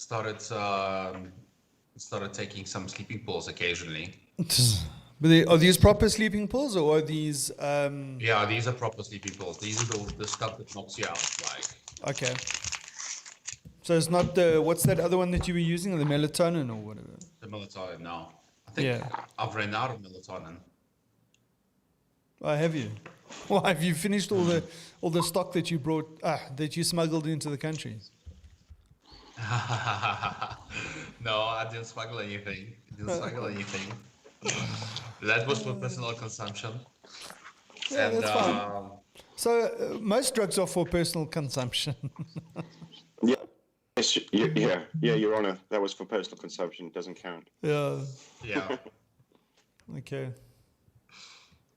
started taking some sleeping pills occasionally. But are these proper sleeping pills or are these? Yeah, these are proper sleeping pills. These are the stuff that knocks you out. Like, Okay. So it's not the, what's that other one that you were using, the melatonin or whatever? the melatonin. No, I think I've ran out of melatonin. Oh, have you? Well, have you finished all the stock that you brought, that you smuggled into the country? No, I didn't smuggle anything. That was for personal consumption. Yeah, And, that's fine. So most drugs are for personal consumption. Yeah. Yeah, Your Honor. That was for personal consumption. It doesn't count. Yeah. Yeah. Okay.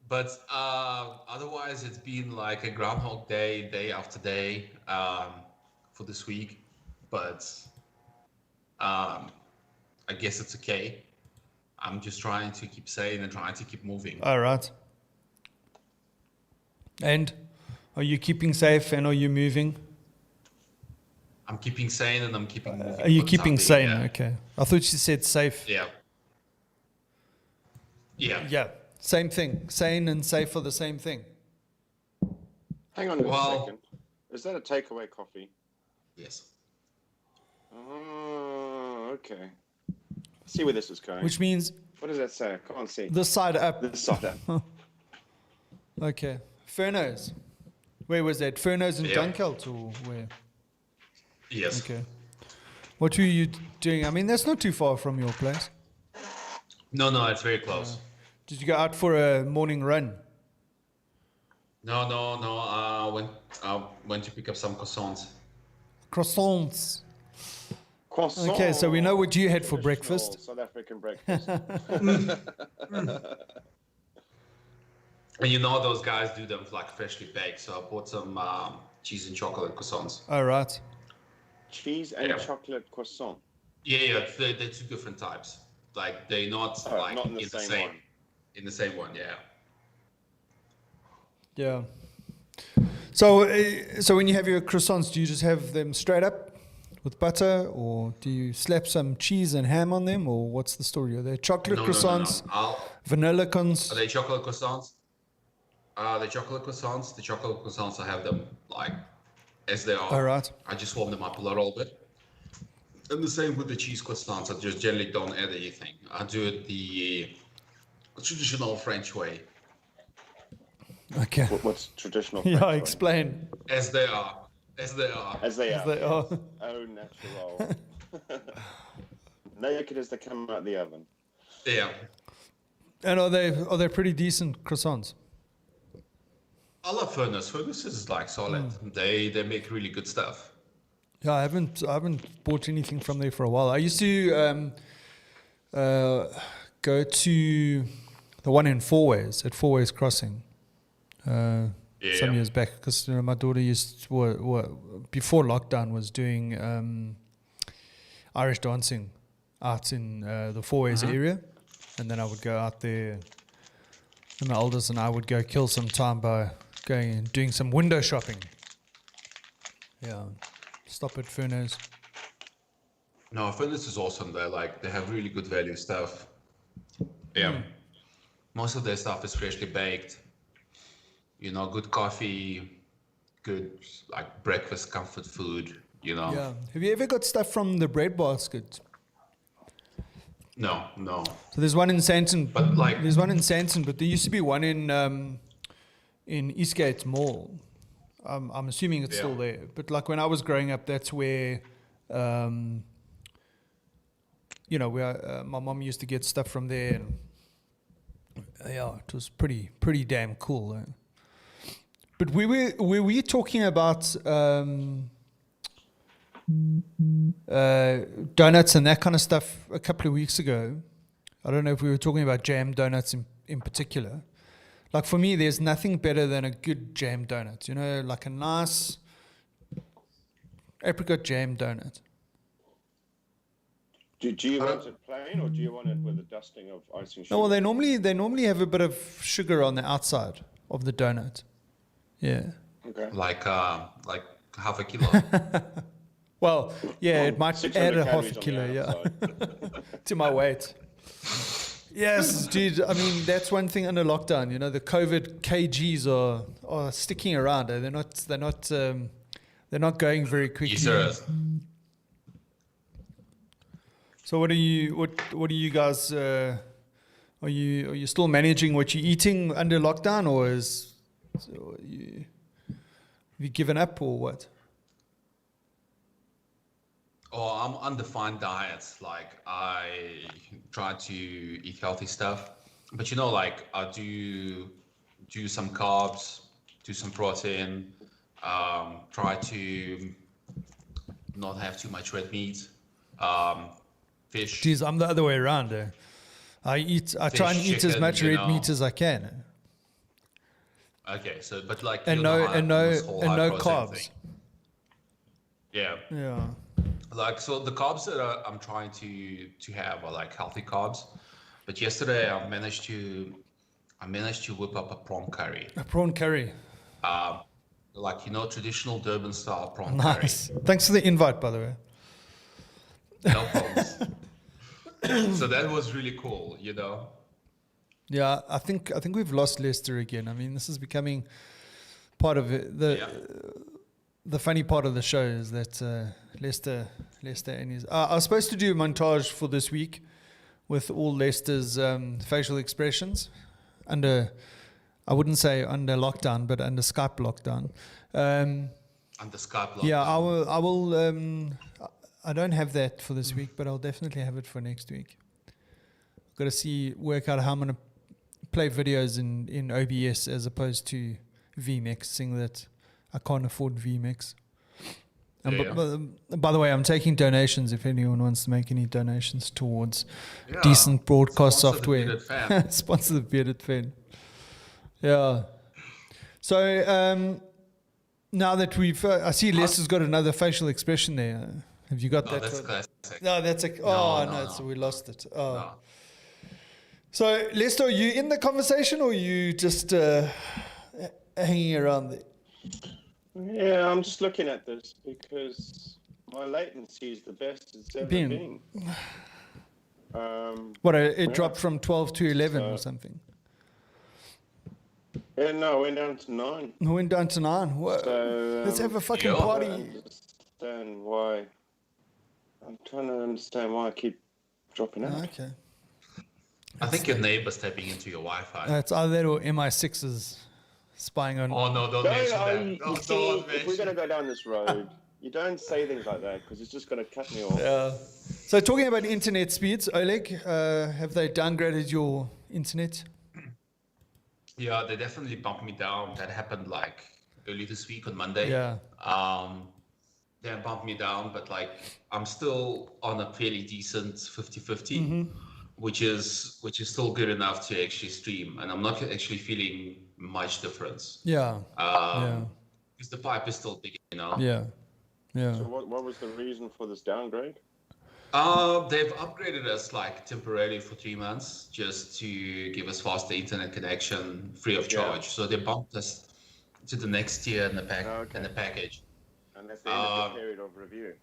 But otherwise, it's been like a Groundhog Day, day after day, for this week. But I guess it's okay. I'm just trying to keep sane and trying to keep moving. All right. And are you keeping safe and are you moving? I'm keeping sane and I'm keeping moving. Are you keeping sane? Yeah. Okay. I thought you said safe. Yeah. Yeah. Yeah. Same thing. Sane and safe are the same thing. Hang on a second. Is that a takeaway coffee? Yes. Oh, okay. See where this is going. Which means What does that say? I can't see. the side up. The side up. Okay. Furnos. Where was that? Furnos in Yeah. Dunkeld or where? Yes. Okay. What were you doing? I mean, that's not too far from your place. No, it's very close. Did you go out for a morning run? No. I went to pick up some croissants. Croissants. Croissant. Okay, so we know what you had for breakfast. South African breakfast. And you know those guys do them like freshly baked. So I bought some cheese and chocolate croissants. All right. Cheese and chocolate croissant. Yeah. They're two different types. Like they're not like not in the same one. In the same one, yeah. Yeah. So when you have your croissants, do you just have them straight up with butter, or do you slap some cheese and ham on them, or what's the story? Are they chocolate croissants? No. Vanilla Are they chocolate croissants? The chocolate croissants, I have them like as they are. All right. I just warm them up a little bit. And the same with the cheese croissants. I just generally don't add anything. I do it the traditional French way. Okay. What's traditional? Yeah, French way? explain. As they are. As they are. Oh, natural. Naked as they come out the oven. Yeah. And are they pretty decent croissants? I love Furnace. Furnace is like solid. They make really good stuff. Yeah, I haven't bought anything from there for a while. I used to go to the one in Four Ways at Four Ways Crossing some years back, because my daughter before lockdown was doing Irish dancing out in the Four Ways area, and then I would go out there, and my eldest and I would go kill some time by going and doing some window shopping. Yeah. Stop at Furnos. No, Furnace is awesome. They have really good value stuff. Yeah. Most of their stuff is freshly baked. You know, good coffee, good like breakfast comfort food, you know. Yeah. Have you ever got stuff from the bread basket? No. So there's one in Santon. But like there's one in Santon, but there used to be one in Eastgate Mall. I'm assuming it's still there. But like when I was growing up, that's where, where my mom used to get stuff from there. And yeah, it was pretty damn cool. But were we talking about donuts and that kind of stuff a couple of weeks ago? I don't know if we were talking about jam donuts in particular. Like for me, there's nothing better than a good jam donut. You know, like a nice apricot jam donut. Do you want it plain, or do you want it with a dusting of icing sugar? No, well, they normally have a bit of sugar on the outside of the donut. Yeah. Okay. Like half a kilo. Well, yeah, it might 600 add a half calories a on kilo, the yeah, outside. to my weight. Yes, dude. I mean, that's one thing under lockdown. You know, the COVID kgs are sticking around. They're not going very quickly. Yes, So what are you guys? Are you still managing what you're eating under lockdown, or have you given up, or what? Oh, I'm on undefined diets. Like I try to eat healthy stuff, but like I do some carbs, do some protein, try to not have too much red meat, fish. Geez, I'm the other way around. I try and eat as chicken, much red meat as I can, Okay, so but like and you're no this whole high protein carbs. thing. Yeah. Yeah. Like, so the carbs that I'm trying to have are like healthy carbs, but yesterday I managed to whip up a prawn curry. A prawn curry. Like traditional Durban style prawn Nice. Thanks for the invite, by the way. curry. No problems. So that was really cool. Yeah, I think we've lost Leicester again. I mean, this is becoming part of it. The funny part of the show is that Leicester and his. I was supposed to do a montage for this week with all Leicester's facial expressions under, I wouldn't say under lockdown, but under Skype lockdown. Under Skype lockdown. Yeah, I will. I don't have that for this week, but I'll definitely have it for next week. I've got to work out how I'm going to play videos in OBS as opposed to vMix, seeing that I can't afford vMix. By the way, I'm taking donations if anyone wants to make any donations towards decent broadcast software. Sponsor the Bearded Fen. Yeah. So now that I see Leicester's got another facial expression there. Have you got that? That's classic. No, that's so we lost it. Oh. No. So Leicester, are you in the conversation or are you just hanging around there? Yeah, I'm just looking at this because my latency is the best it's ever been. It dropped from 12 to 11 or something? Yeah, no, it went down to 9. It went down to 9? Whoa. So, let's have a fucking party. I don't understand why. I'm trying to understand why I keep dropping out. Okay. I think your neighbor's tapping into your Wi-Fi. It's either that or MI6's spying on. Oh no! Don't mention that. If we're gonna go down this road, you don't say things like that because it's just gonna cut me off. Yeah. So talking about internet speeds, Oleg, have they downgraded your internet? Yeah, they definitely bumped me down. That happened like early this week on Monday. Yeah. They bumped me down, but like I'm still on a fairly decent 50-50, which is still good enough to actually stream, and I'm not actually feeling much difference. Yeah. Because the pipe is still big, Yeah. So what was the reason for this downgrade? They've upgraded us like temporarily for 3 months just to give us faster internet connection free of charge. So they bumped us to the next tier in the package. And that's the end of the period of review.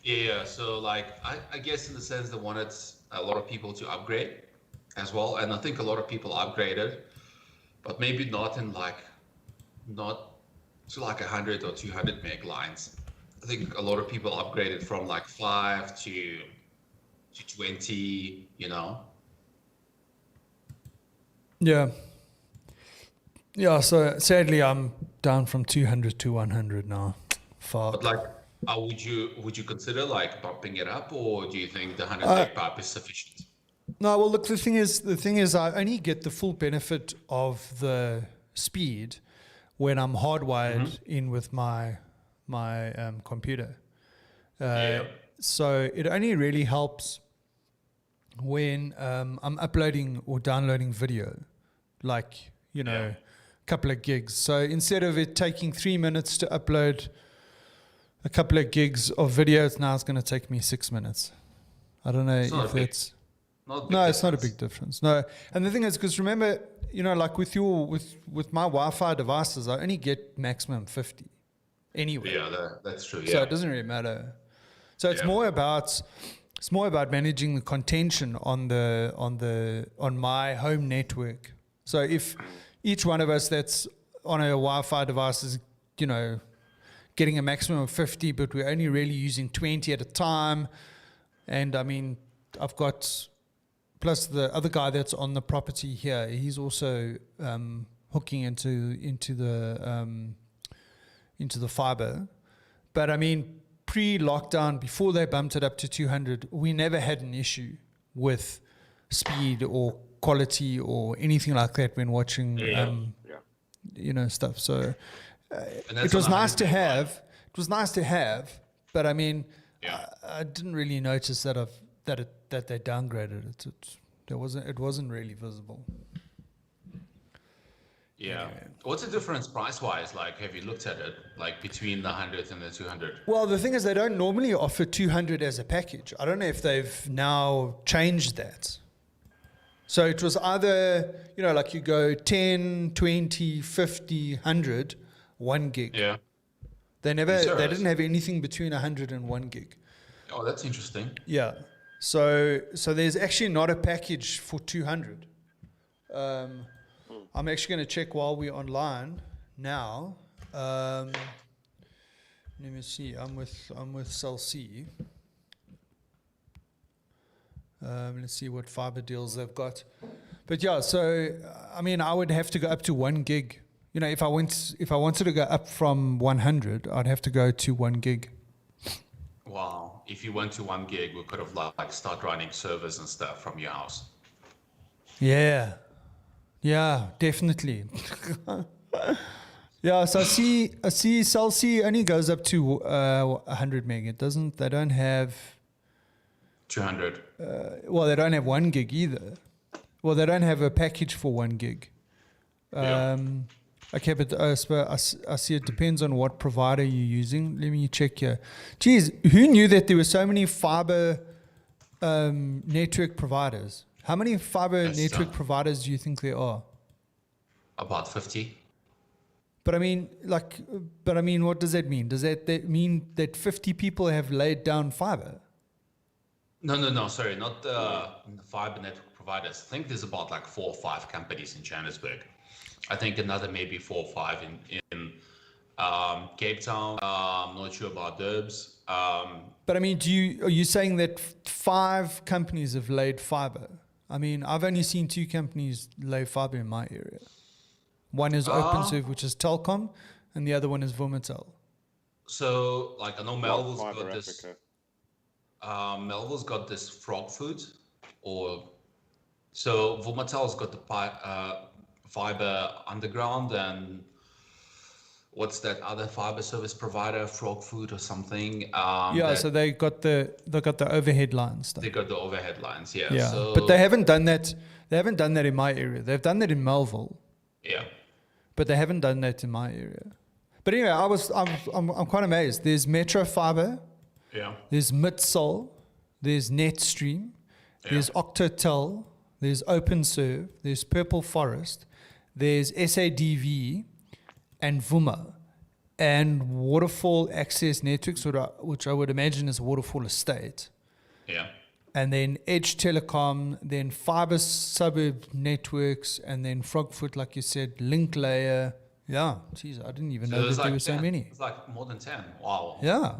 Yeah, so like I guess in the sense they wanted a lot of people to upgrade as well, and I think a lot of people upgraded, but maybe not to like 100 or 200 meg lines. I think a lot of people upgraded from like 5 to 20, Yeah, so sadly I'm down from 200 to 100 now. Fuck. But like, would you consider like bumping it up, or do you think the 100 meg pipe is sufficient? No, well look, the thing is I only get the full benefit of the speed when I'm hardwired in with my computer. So it only really helps when I'm uploading or downloading video, like, a couple of gigs. So instead of it taking 3 minutes to upload a couple of gigs of video, it's going to take me 6 minutes. I don't know if it's... No, it's not a big difference. No, and the thing is, because remember, like with my Wi-Fi devices, I only get maximum 50 anyway. Yeah, that's true. So it doesn't really matter. So it's more about managing the contention on my home network. So if each one of us that's on a Wi-Fi device is, getting a maximum of 50, but we're only really using 20 at a time, and I mean, I've got plus the other guy that's on the property here, he's also hooking into the fiber. But I mean, pre-lockdown, before they bumped it up to 200, we never had an issue with speed or quality or anything like that when watching, stuff. So it was nice to have. It was nice to have, but I mean, I didn't really notice that they downgraded it. It wasn't really visible. Yeah. Anyway. What's the difference price-wise? Like, have you looked at it, like between the 100 and the 200? Well, the thing is, they don't normally offer 200 as a package. I don't know if they've now changed that. So it was either, like you go 10, 20, 50, 100, 1 gig. Yeah. They didn't have anything between 100 and 1 gig. Oh, that's interesting. Yeah. So there's actually not a package for 200. I'm actually going to check while we're online now. Let me see. I'm with Cell C. Let's see what fiber deals they've got. But yeah, so I mean, I would have to go up to 1 gig. If I wanted to go up from 100, I'd have to go to 1 gig. Wow. If you went to 1 gig, we could have like start running servers and stuff from your house. Yeah. Yeah, definitely. Yeah, so I see Cell C only goes up to 100 meg. They don't have 200. Well, they don't have 1 gig either. Well, they don't have a package for 1 gig. Okay, but I see it depends on what provider you're using. Let me check here. Geez, who knew that there were so many fiber network providers? How many fiber network providers do you think there are? About 50. But I mean, what does that mean? Does that mean that 50 people have laid down fiber? No, sorry, not the fiber network providers. I think there's about like 4 or 5 companies in Johannesburg. I think another maybe 4 or 5 in Cape Town. I'm not sure about Durbs. But I mean, are you saying that 5 companies have laid fiber? I mean, I've only seen 2 companies lay fiber in my area. One is OpenServe, which is Telkom, and the other one is Vumatel. So, like, I know Melville's got this. Melville's got this frog food, so Vumatel's got the fiber underground, and what's that other fiber service provider, Frog Food or something? So they got the overhead lines. They got the overhead lines, yeah. Yeah, so, but they haven't done that. They haven't done that in my area. They've done that in Melville. Yeah. But they haven't done that in my area. But anyway, I'm quite amazed. There's Metro Fiber. Yeah. There's Mitsol. There's Netstream. There's Octotel. There's OpenServe. There's Purple Forest. There's SADV and Vuma. And Waterfall Access Networks, which I would imagine is Waterfall Estate. Yeah. And then Edge Telecom, then Fiber Suburb Networks, and then Frogfoot, like you said, Link Layer. Yeah, geez, I didn't even know that there were so many. It's like more than 10. Wow. Yeah.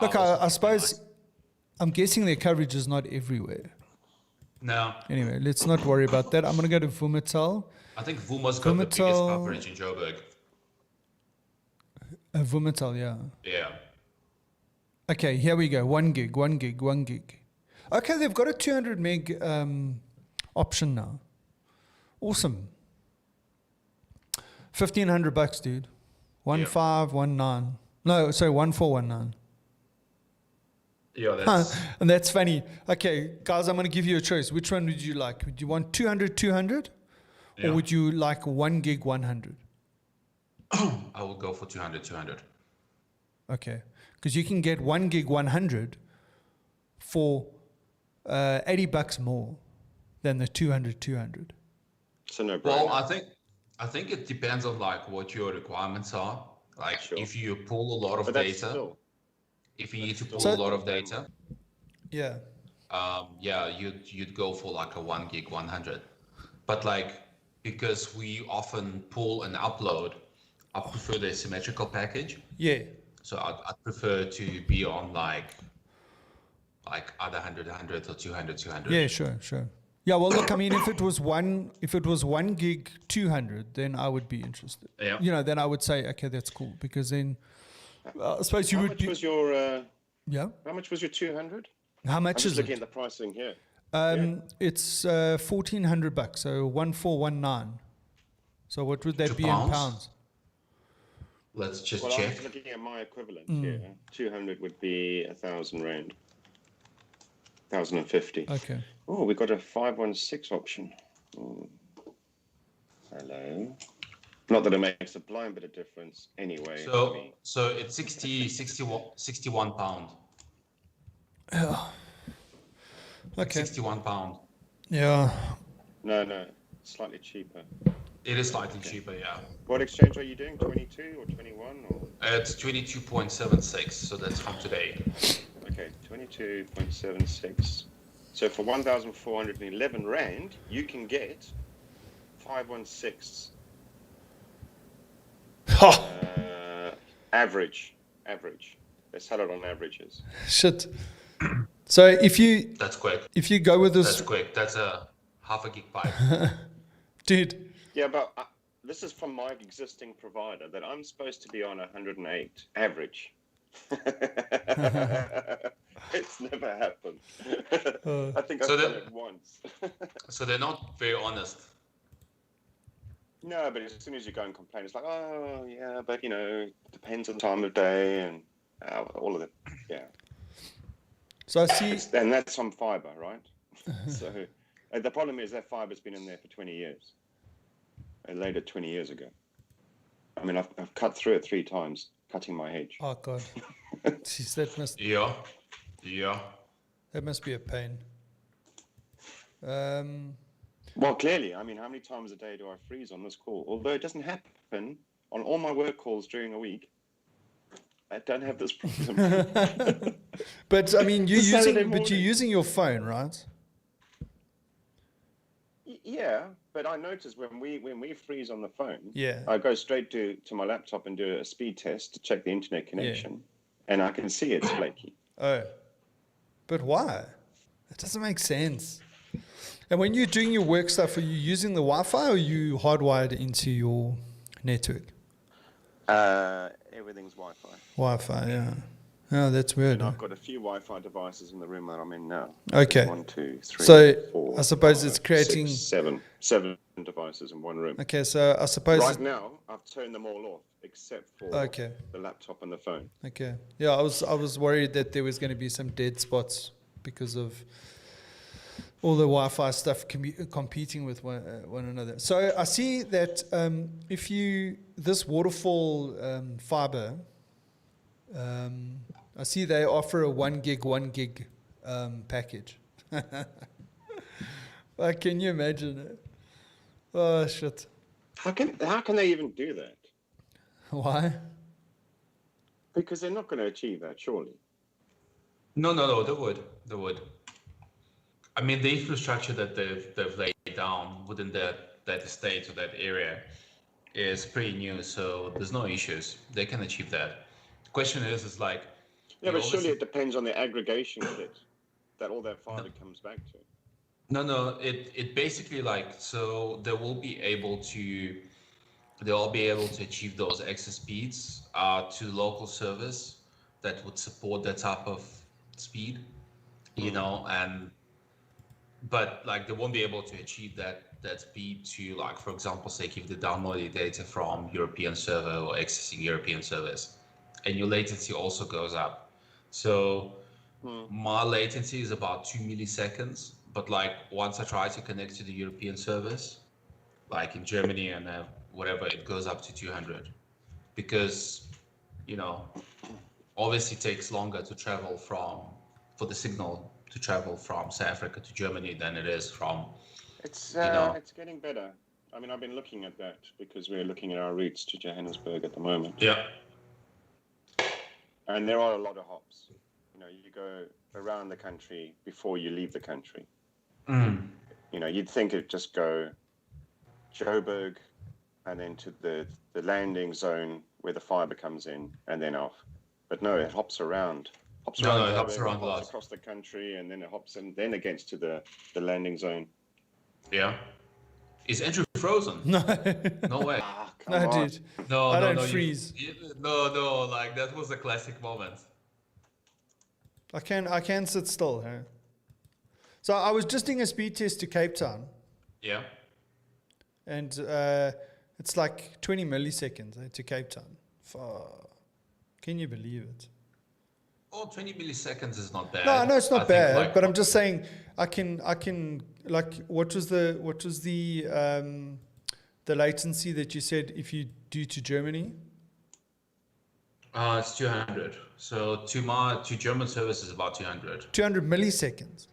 Look, I suppose, I'm guessing their coverage is not everywhere. No. Anyway, let's not worry about that. I'm going to go to Vumatel. I think Vuma's got the biggest coverage in Joburg. Vumatel, yeah. Yeah. Okay, here we go. 1 gig. Okay, they've got a 200 meg option now. Awesome. $1,500, dude. 1519. No, sorry, 1419. Yeah, that's... And that's funny. Okay, guys, I'm going to give you a choice. Which one would you like? Would you want 200, or would you like 1 gig 100? I will go for 200. Okay, because you can get 1 gig 100 for $80 more than the 200. So no. Well, I think it depends on like what your requirements are. Like if you pull a lot of data. if you need to pull So- a lot of data, Yeah. you'd go for like a 1 gig 100. But like, because we often pull and upload, I prefer the symmetrical package. Yeah. So I'd prefer to be on like either 100 or 200. Yeah, sure. Yeah, well, look, I mean, if it was one gig 200, then I would be interested. Yeah. You know, then I would say, okay, that's cool, because then I suppose you How would much be. was your Yeah. How much was your 200? How I'm much just is looking it? at the pricing here. It's $1,400, so 1,419. So what would that £2? be in pounds? Let's just Well, I'm check. just looking at my equivalent here. 200 would be 1,000 rand. 1,050. Okay. Oh, we got a 516 option. Oh. Hello. Not that it makes a blind bit of difference anyway. So it's 61 pound. Yeah. Okay. 61 pound. Yeah. No, slightly cheaper. It is slightly cheaper, yeah. What exchange are you doing? 22 or 21 or? It's 22.76, so that's from today. Okay, 22.76. So for 1,411 rand, you can get 516. Average. They sell it on averages. Shit. So That's quick. if you go with this, That's quick. That's a half a gig pipe. dude. Yeah, but this is from my existing provider that I'm supposed to be on 108 average. It's never happened. I think I've done it once. So they're not very honest. No, but as soon as you go and complain, it's like, oh, yeah, but, you know, it depends on the time of day and all of that. Yeah. So I see. And that's on fiber, right? So the problem is that fiber's been in there for 20 years. I laid it 20 years ago. I mean, I've cut through it 3 times, cutting my hedge. Oh God. Jeez, that must be a pain. Well, clearly, I mean, how many times a day do I freeze on this call? Although it doesn't happen on all my work calls during a week. I don't have this problem. But I mean, you're using your phone, right? Yeah, but I notice when we freeze on the phone, Yeah. I go straight to my laptop and do a speed test to check the internet connection, and I can see it's flaky. Oh. But why? It doesn't make sense. And when you're doing your work stuff, are you using the Wi-Fi or are you hardwired into your network? Everything's Wi-Fi. Wi-Fi, yeah. Oh, that's weird. And I've got a few Wi-Fi devices in the room that I'm in now. Okay. 1, 2, 3, So 4, I suppose 5, it's creating 6, 7 devices in one room. Okay, so I suppose Right now, I've turned them all off except for the laptop and the phone. Okay. Yeah, I was worried that there was going to be some dead spots because of all the Wi-Fi stuff competing with one another. So I see that if this waterfall fiber, I see they offer a 1 gig package. Can you imagine it? Oh shit! How can they even do that? Why? Because they're not going to achieve that, surely. No, they would. I mean, the infrastructure that they've laid down within that estate or that area is pretty new, so there's no issues. They can achieve that. The question is like. Yeah, but surely it depends on the aggregation of it that all that fiber comes back to. No. It basically so they'll be able to achieve those extra speeds to local service that would support that type of speed, you know, but they won't be able to achieve that speed to for example, say if they download the data from European server or accessing European service, and your latency also goes up. So my latency is about 2 milliseconds, but once I try to connect to the European service, in Germany and whatever, it goes up to 200, because obviously it takes longer to travel for the signal to travel from South Africa to Germany than it is from. It's getting better. I mean, I've been looking at that because we're looking at our routes to Johannesburg at the moment. Yeah. And there are a lot of hops. You know, you go around the country before you leave the country. Mm. You know, you'd think it'd just go Joburg and then to the landing zone where the fiber comes in and then off. But no, it hops around. No, it Joburg, hops around a hops lot. across the country, and then it hops and then it gets to the landing zone. Yeah. Is Andrew frozen? No. No way. Ah, come No, on. dude. No, I no, don't no. freeze. No, like that was a classic moment. I can sit still. Huh? So I was just doing a speed test to Cape Town, Yeah. and it's like 20 milliseconds to Cape Town. Can you believe it? Oh, 20 milliseconds is not bad. No, I know it's I not think, bad, like, but I'm just saying I can like what was the latency that you said if you do to Germany? It's 200. So to German service is about 200. 200 milliseconds.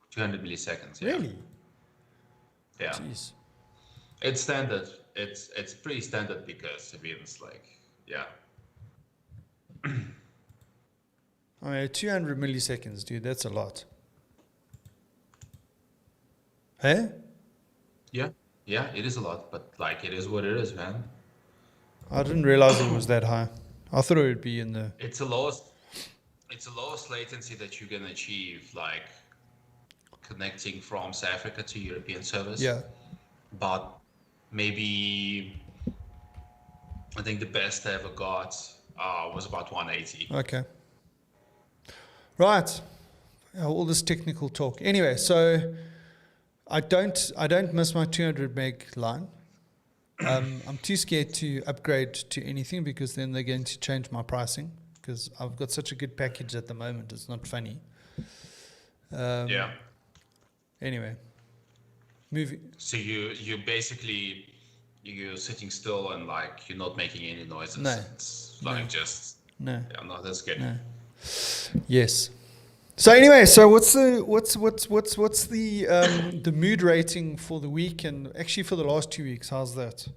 200 milliseconds. Yeah. Really? Yeah. Jeez. It's standard. It's pretty standard because it means like, yeah. I mean, 200 milliseconds, dude. That's a lot. Hey? Yeah. Yeah, it is a lot, but like it is what it is, man. I didn't realize it was that high. I thought it would be in the. It's the lowest latency that you can achieve, like connecting from South Africa to European service. Yeah. But maybe I think the best I ever got was about 180. Okay. Right. All this technical talk. Anyway, so I don't miss my 200 meg line. I'm too scared to upgrade to anything because then they're going to change my pricing because I've got such a good package at the moment. It's not funny. Yeah. Anyway, moving. So you basically you're sitting still and like you're not making any noises. No. It's like No. just No. yeah, no, that's good. No. Yes. So anyway, so what's the the mood rating for the week and actually for the last 2 weeks? How's that,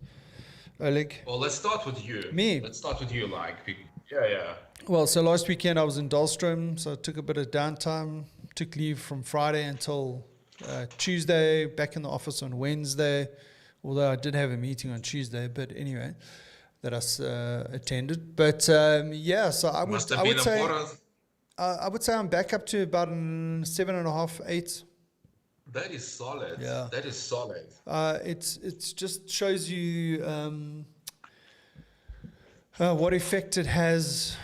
Oleg? Well, let's start with you. Me? Let's start with you, like yeah. Well, so last weekend I was in Dahlstrom, so I took a bit of downtime. Took leave from Friday until Tuesday. Back in the office on Wednesday, although I did have a meeting on Tuesday. But anyway, that I attended. But yeah, so I Must have would been say. important. I would say I'm back up to about 7.5, 8. That is solid. Yeah. That is solid. It's just shows you what effect it has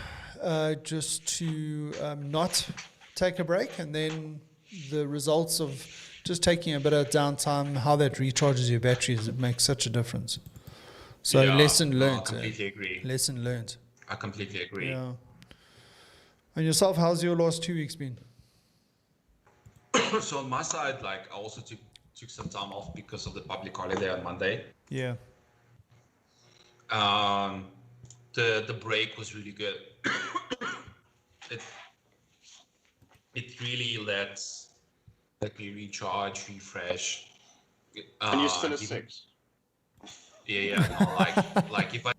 just to not take a break, and then the results of just taking a bit of downtime, how that recharges your batteries, it makes such a difference. So Yeah, lesson no, I learned. completely agree. Lesson learned. I completely agree. Yeah. And yourself, how's your last 2 weeks been? So on my side, like I also took some time off because of the public holiday on Monday. Yeah. The break was really good. it really let me recharge, refresh. And you're still at even- 6. Yeah. No, like if I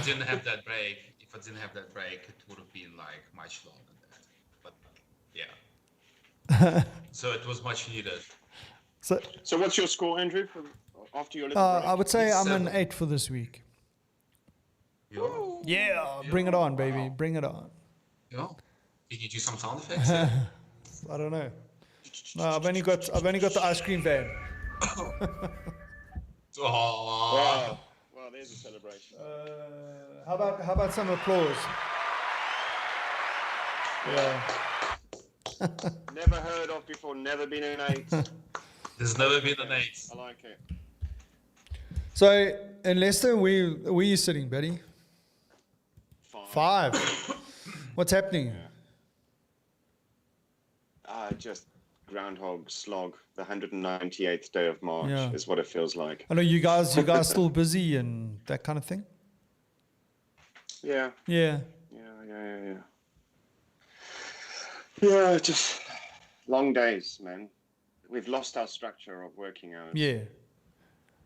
didn't have that break, it would have been like much longer than that. But yeah. So it was much needed. So what's your score, Andrew, after your little break? I would say It's I'm an 7. 8 for this week. You Yeah, bring it on, baby. Bring it on. know? Did you do some sound effects? I don't know. No, I've only got the ice cream van. Oh. Wow, there's a celebration. How about some applause? Yeah. Never heard of before, never been an 8. There's never been an 8. I like it. So in Leicester, where are you sitting, buddy? 5. What's happening? Just groundhog slog. The 198th day of March Yeah. is what it feels like. I know you guys still busy and that kind of thing. Yeah. Yeah. Yeah, just long days, man. We've lost our structure of working hours.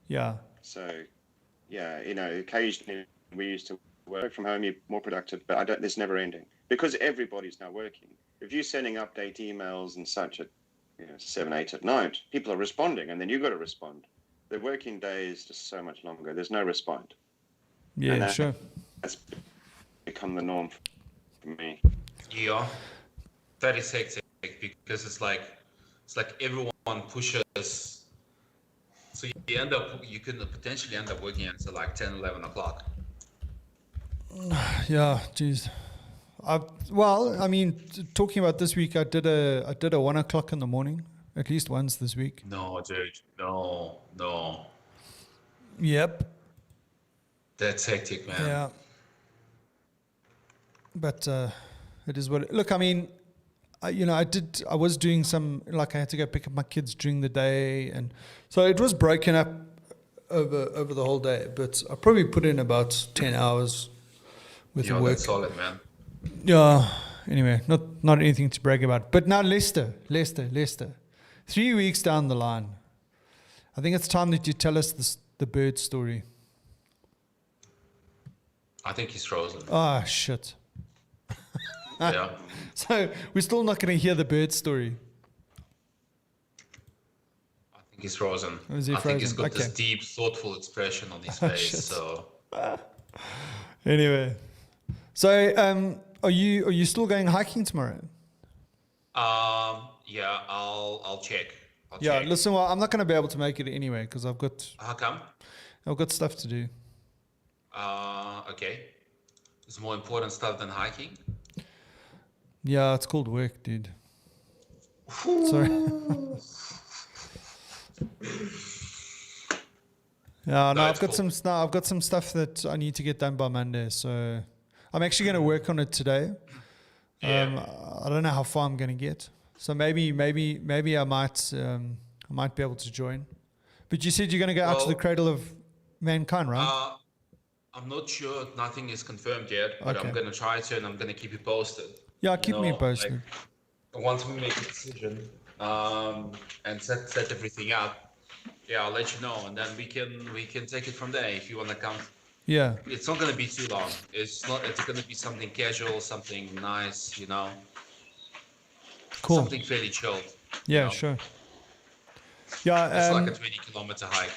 Yeah. So, yeah, occasionally we used to work from home, you're more productive. But there's never ending because everybody's now working. If you're sending update emails and such at 7, 8 at night, people are responding, and then you've got to respond. The working day is just so much longer. There's no respite. Yeah, sure. That's become the norm for me. Yeah, that is hectic because it's like everyone pushes. So you can potentially end up working until like 10, 11 o'clock. Yeah, geez. Talking about this week, I did a 1 o'clock in the morning, at least once this week. No, dude, no. Yep. That's hectic, man. Yeah. But it is what. Look, I mean, I was doing some, like, I had to go pick up my kids during the day, and so it was broken up over the whole day. But I probably put in about 10 hours with the work. That's solid, man. Yeah. Anyway, not anything to brag about. But now Leicester. 3 weeks down the line, I think it's time that you tell us the bird story. I think he's frozen. Ah, shit. Yeah. So we're still not going to hear the bird story. I think he's frozen. Is he I think he's frozen? got this deep, thoughtful expression on his face. Shit. So Anyway, so are you still going hiking tomorrow? yeah, I'll check. Yeah, listen, well, I'm not going to be able to make it anyway because How come? I've got stuff to do. Okay. It's more important stuff than hiking. Yeah, it's called work, dude. Sorry. Yeah, no, I've got some stuff that I need to get done by Monday, so I'm actually going to work on it today. Yeah. I don't know how far I'm going to get, so maybe I might be able to join. But you said you're going to go out to the cradle of mankind, right? I'm not sure. Nothing is confirmed yet, but Okay. I'm going to try to, and I'm going to keep you posted. Yeah, keep me posted. Like, once we make a decision and set everything up, yeah, I'll let you know, and then we can take it from there if you want to come. Yeah. It's not going to be too long. It's going to be something casual, something nice, Cool. Something fairly chilled. Yeah, sure. Yeah, It's like a 20-kilometer hike.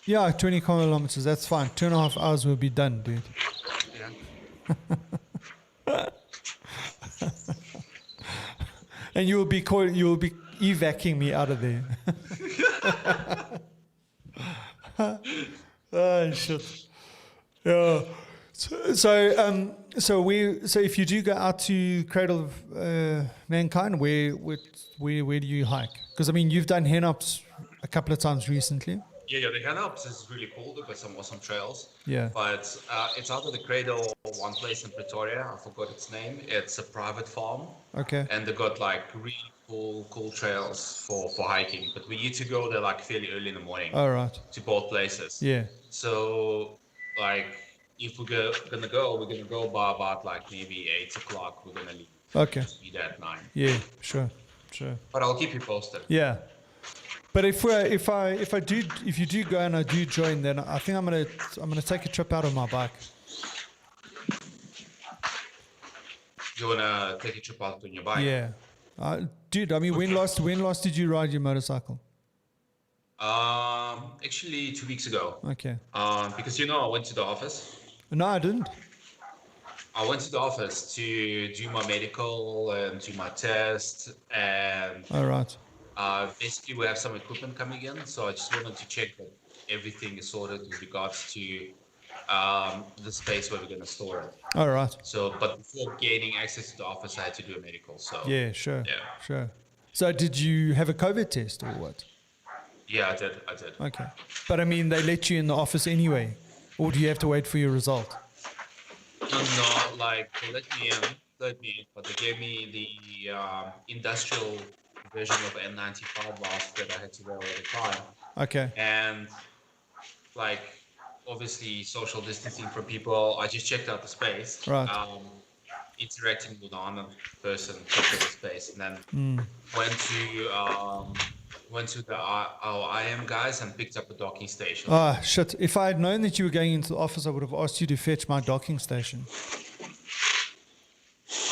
Yeah, 20 kilometers. That's fine. 2.5 hours will be done, dude. Yeah. And you will be evacuating me out of there. Oh shit. Yeah. So if you do go out to Cradle of Mankind, where do you hike? Because I mean, you've done Henops a couple of times recently. Yeah, the Henops is really cool. They've got some awesome trails. Yeah. But it's out of the Cradle, one place in Pretoria. I forgot its name. It's a private farm. Okay. And they've got like really cool trails for hiking. But we need to go there like fairly early in the morning. All right. To both places. Yeah. So like if we're gonna go by about like maybe 8 o'clock. We're gonna leave. Okay. Be there at 9. Yeah. Sure. But I'll keep you posted. Yeah. But if you do go and I do join, then I think I'm gonna take a trip out on my bike. You wanna take a trip out on your bike? Yeah, dude. I mean, when last did you ride your motorcycle? Actually 2 weeks ago. Okay. Because I went to the office. No, I didn't. I went to the office to do my medical and do my test, and All right. basically we have some equipment coming in, so I just wanted to check that everything is sorted with regards to the space where we're going to store it. All right. So, but before gaining access to the office, I had to do a medical. So Yeah, sure. Yeah. Sure. So did you have a COVID test or what? Yeah, I did. Okay. But I mean, they let you in the office anyway, or do you have to wait for your result? No, like they let me in, but they gave me the industrial version of N95 mask that I had to wear all the time. Okay. And like obviously social distancing from people. I just checked out the space. Right. Interacting with another person, checked out the space, and then went to went to the our IM guys and picked up a docking station. Ah, shit. If I had known that you were going into the office, I would have asked you to fetch my docking station.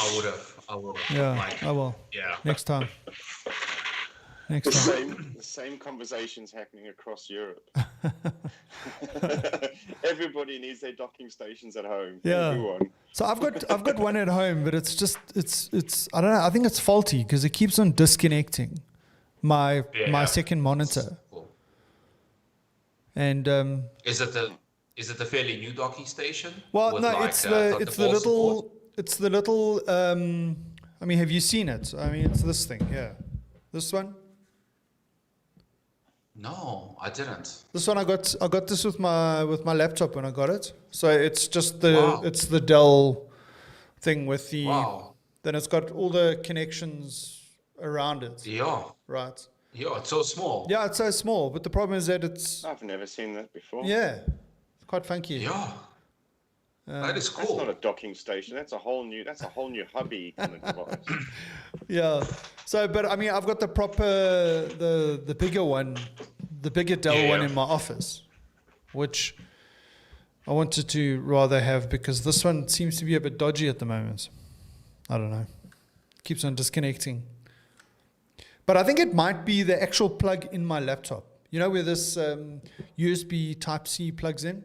I would have. Yeah, Like, I will. yeah. Next time. Next The time. same conversations happening across Europe. Everybody needs their docking stations at home. Yeah. Everyone. So I've got one at home, but it's I don't know. I think it's faulty because it keeps on disconnecting my second monitor. Cool. And Is it a fairly new docking station? well, with no, like, it's the little. I mean, have you seen it? I mean, it's this thing here. This one. No, I didn't. This one I got this with my laptop when I got it. So it's just the Wow. it's the Dell thing with the Wow. then it's got all the connections around it. Yeah. Right. Yeah, it's so small. Yeah, it's so small, but the problem is that it's I've never seen that before. yeah, it's quite funky. Yeah. That is That's cool. not a docking station. That's a whole new hubby kind of device. Yeah. So, but I mean, I've got the proper the bigger one, the bigger Dell one in my office, which I wanted to rather have because this one seems to be a bit dodgy at the moment. I don't know. Keeps on disconnecting. But I think it might be the actual plug in my laptop. You know where this USB Type-C plugs in?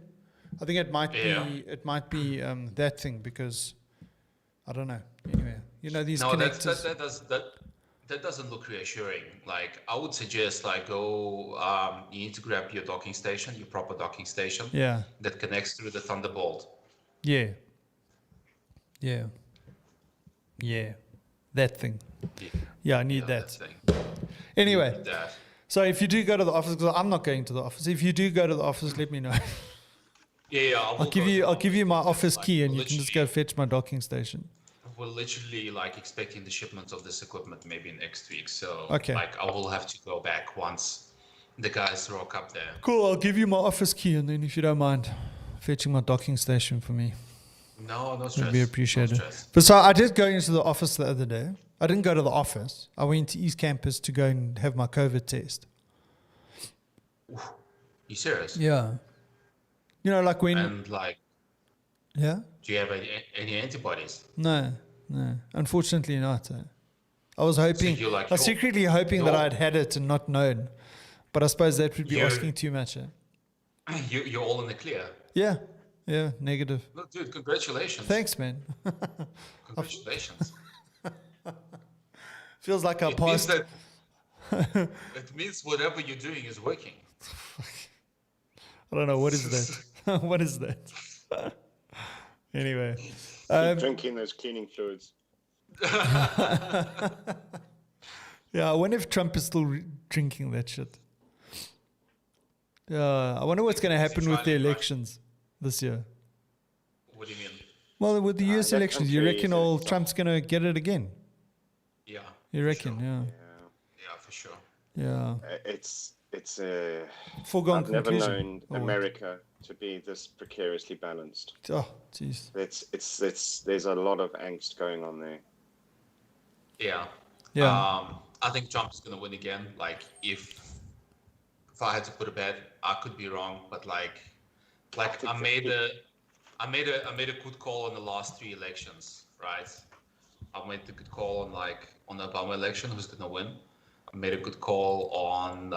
I think it might be that thing because I don't know. Anyway, you know these connectors. That doesn't look reassuring. Like I would suggest like go you need to grab your docking station, your proper docking station. Yeah. That connects through the Thunderbolt. Yeah. Yeah. Yeah. That thing. Yeah, I need that. thing. Anyway, You need that. so if you do go to the office, because I'm not going to the office. If you do go to the office, let me know. Yeah, I'll give you my office key, and you can just go fetch my docking station. We're literally like expecting the shipment of this equipment maybe next week. So Okay. like I will have to go back once the guys rock up there. Cool. I'll give you my office key, and then if you don't mind fetching my docking station for me, No stress. would be appreciated. No stress. But so I did go into the office the other day. I didn't go to the office. I went to East Campus to go and have my COVID test. You serious? Yeah. You know, like when. And like, Yeah. do you have any antibodies? No. Unfortunately not. I was hoping. you're like, I was secretly hoping that I'd had it and not known. But I suppose that would be You're- asking too much. You're all in the clear. Yeah. Yeah. Negative. Look, dude, congratulations. Thanks, man. Congratulations. Feels like I It means passed. that it means whatever you're doing is working. I don't know. What is that? What is that? Anyway. Keep drinking those cleaning fluids. Yeah, I wonder if Trump is still drinking that shit. Yeah, I wonder what's going to happen with the elections this year. What do you mean? Well, with the US that elections, you country reckon is a- old Trump's going to get it again? Yeah. You for reckon? sure. Yeah. Yeah, for sure. Yeah. It's a. Foregone I've never conclusion. known Or what? America to be this precariously balanced. Oh, jeez. There's a lot of angst going on there. Yeah. Yeah. I think Trump's gonna win again. Like if I had to put a bet, I could be wrong, but like I made a good call on the last 3 elections, right? I made a good call on the Obama election, who's gonna win. I made a good call on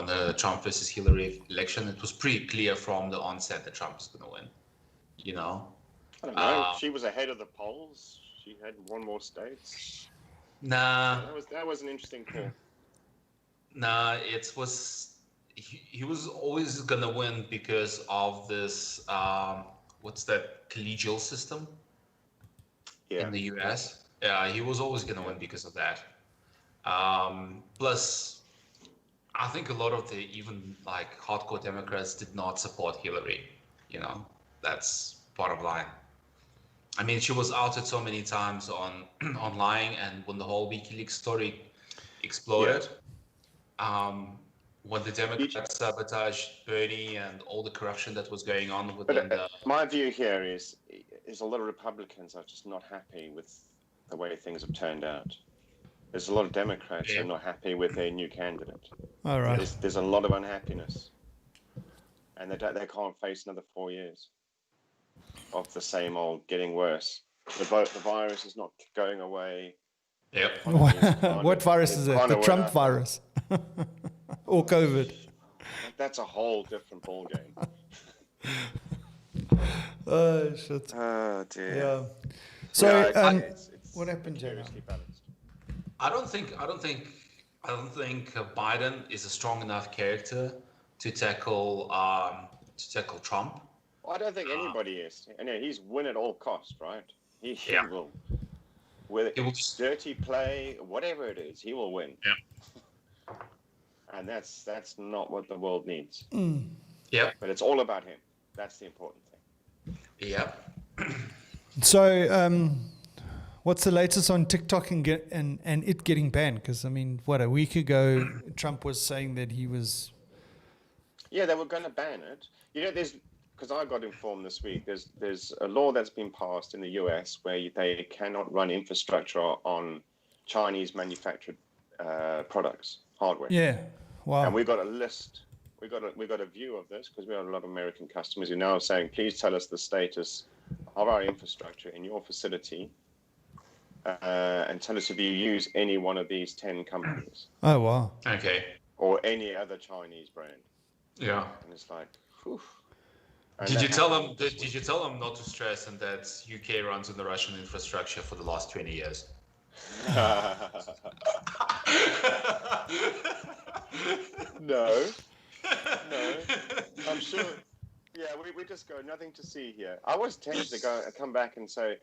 the Trump versus Hillary election. It was pretty clear from the onset that Trump was gonna win. You know? I don't know. She was ahead of the polls. She had won more states. Nah. That was an interesting call. Nah, he was always gonna win because of this what's that collegial system in the US. Yeah, he was always gonna win because of that. Plus, I think a lot of the even like hardcore Democrats did not support Hillary. You know, that's bottom line. I mean, she was outed so many times on lying, and when the whole WikiLeaks story exploded, when the Democrats sabotaged Bernie and all the corruption that was going on within the... My view here is a lot of Republicans are just not happy with the way things have turned out. There's a lot of Democrats who are not happy with their new candidate. All right. There's a lot of unhappiness, and they can't face another 4 years of the same old, getting worse. The virus is not going away. Yep. What virus is it? The Trump virus or COVID? That's a whole different ballgame. Oh shit! Oh dear. Yeah. So, it's what happened, Jenna? seriously balanced. I don't think Biden is a strong enough character to tackle Trump. Well, I don't think anybody is. And he's win at all cost, right? He will. Whether it's dirty play, whatever it is, he will win. Yeah. And that's not what the world needs. Yeah. But it's all about him. That's the important thing. Yeah. So, what's the latest on TikTok and it getting banned? Because I mean, what, a week ago, Trump was saying that he was. Yeah, they were going to ban it. You know, because I got informed this week. There's a law that's been passed in the US where they cannot run infrastructure on Chinese manufactured products, hardware. Yeah. Wow. And we got a list. We got a view of this because we have a lot of American customers who now are saying, please tell us the status of our infrastructure in your facility, and tell us if you use any one of these 10 companies. Oh wow. Okay. Or any other Chinese brand. Yeah. And it's like, whew. Did you tell them not to stress and that UK runs on the Russian infrastructure for the last 20 years? No, I'm sure. Yeah, we just go, nothing to see here. I was tempted to come back and say,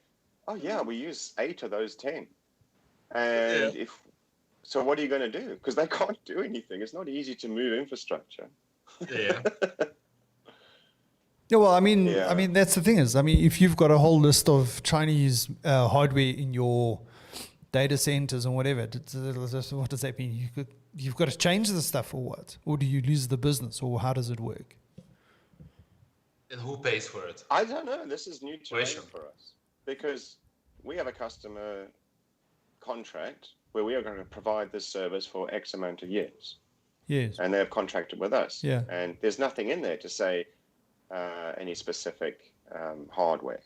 oh yeah, we use 8 of those 10. And so what are you going to do? Because they can't do anything. It's not easy to move infrastructure. Yeah. Yeah, well, I mean, that's the thing is, I mean, if you've got a whole list of Chinese hardware in your data centers and whatever, what does that mean? You've got to change the stuff or what? Or do you lose the business, or how does it work? And who pays for it? I don't know. This is new terrain for us because we have a customer contract where we are going to provide this service for X amount of years. Yes. And they have contracted with us. Yeah. And there's nothing in there to say any specific hardware.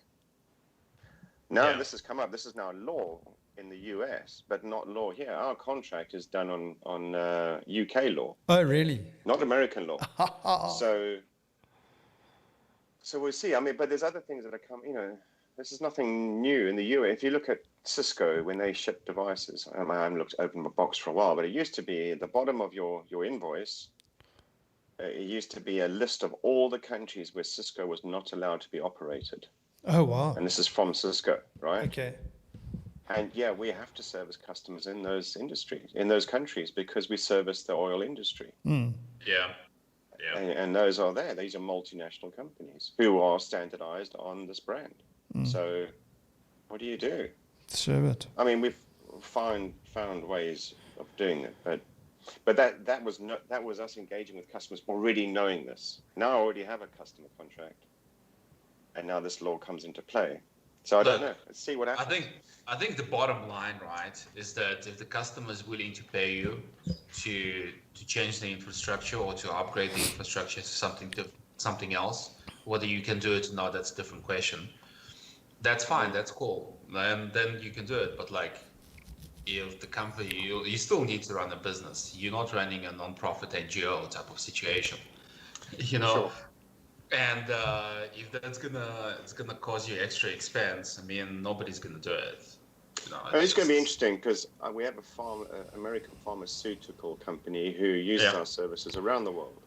Now this has come up. This is now law in the US, but not law here. Our contract is done on UK law. Oh, really? Not American law. So we'll see. I mean, but there's other things that are coming. You know, this is nothing new in the US. If you look at Cisco when they ship devices, I haven't opened my box for a while, but it used to be at the bottom of your invoice. It used to be a list of all the countries where Cisco was not allowed to be operated. Oh, wow. And this is from Cisco, right? Okay. And yeah, we have to service customers in those industries, in those countries, because we service the oil industry. Mm. Yeah. Yeah. And those are there. These are multinational companies who are standardized on this brand. Mm. So what do you do? Serve it. I mean, we've found ways of doing it, but that was us engaging with customers already knowing this. Now I already have a customer contract, and now this law comes into play. So I don't know. Let's see what happens. I think the bottom line, right, is that if the customer is willing to pay you to change the infrastructure or to upgrade the infrastructure to something else, whether you can do it or not, that's a different question. That's fine. That's cool. And then you can do it. But like, if the company, you still need to run a business. You're not running a non-profit NGO type of situation, you know. Sure. And if it's gonna cause you extra expense, I mean, nobody's gonna do it. You know, it's going to be interesting because we have American pharmaceutical company who uses our services around the world,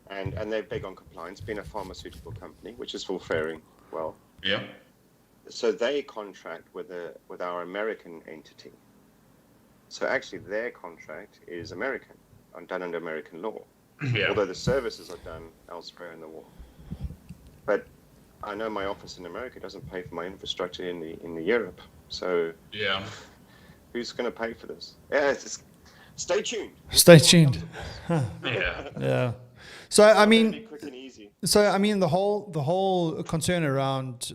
and they're big on compliance, being a pharmaceutical company, which is all faring well. Yeah. So they contract with our American entity. So actually, their contract is American, done under American law. Yeah. Although the services are done elsewhere in the world. But I know my office in America doesn't pay for my infrastructure in the Europe. So yeah, who's going to pay for this? Yeah, stay tuned. Stay tuned. Yeah. Yeah. So I mean, be quick and easy. So I mean, the whole concern around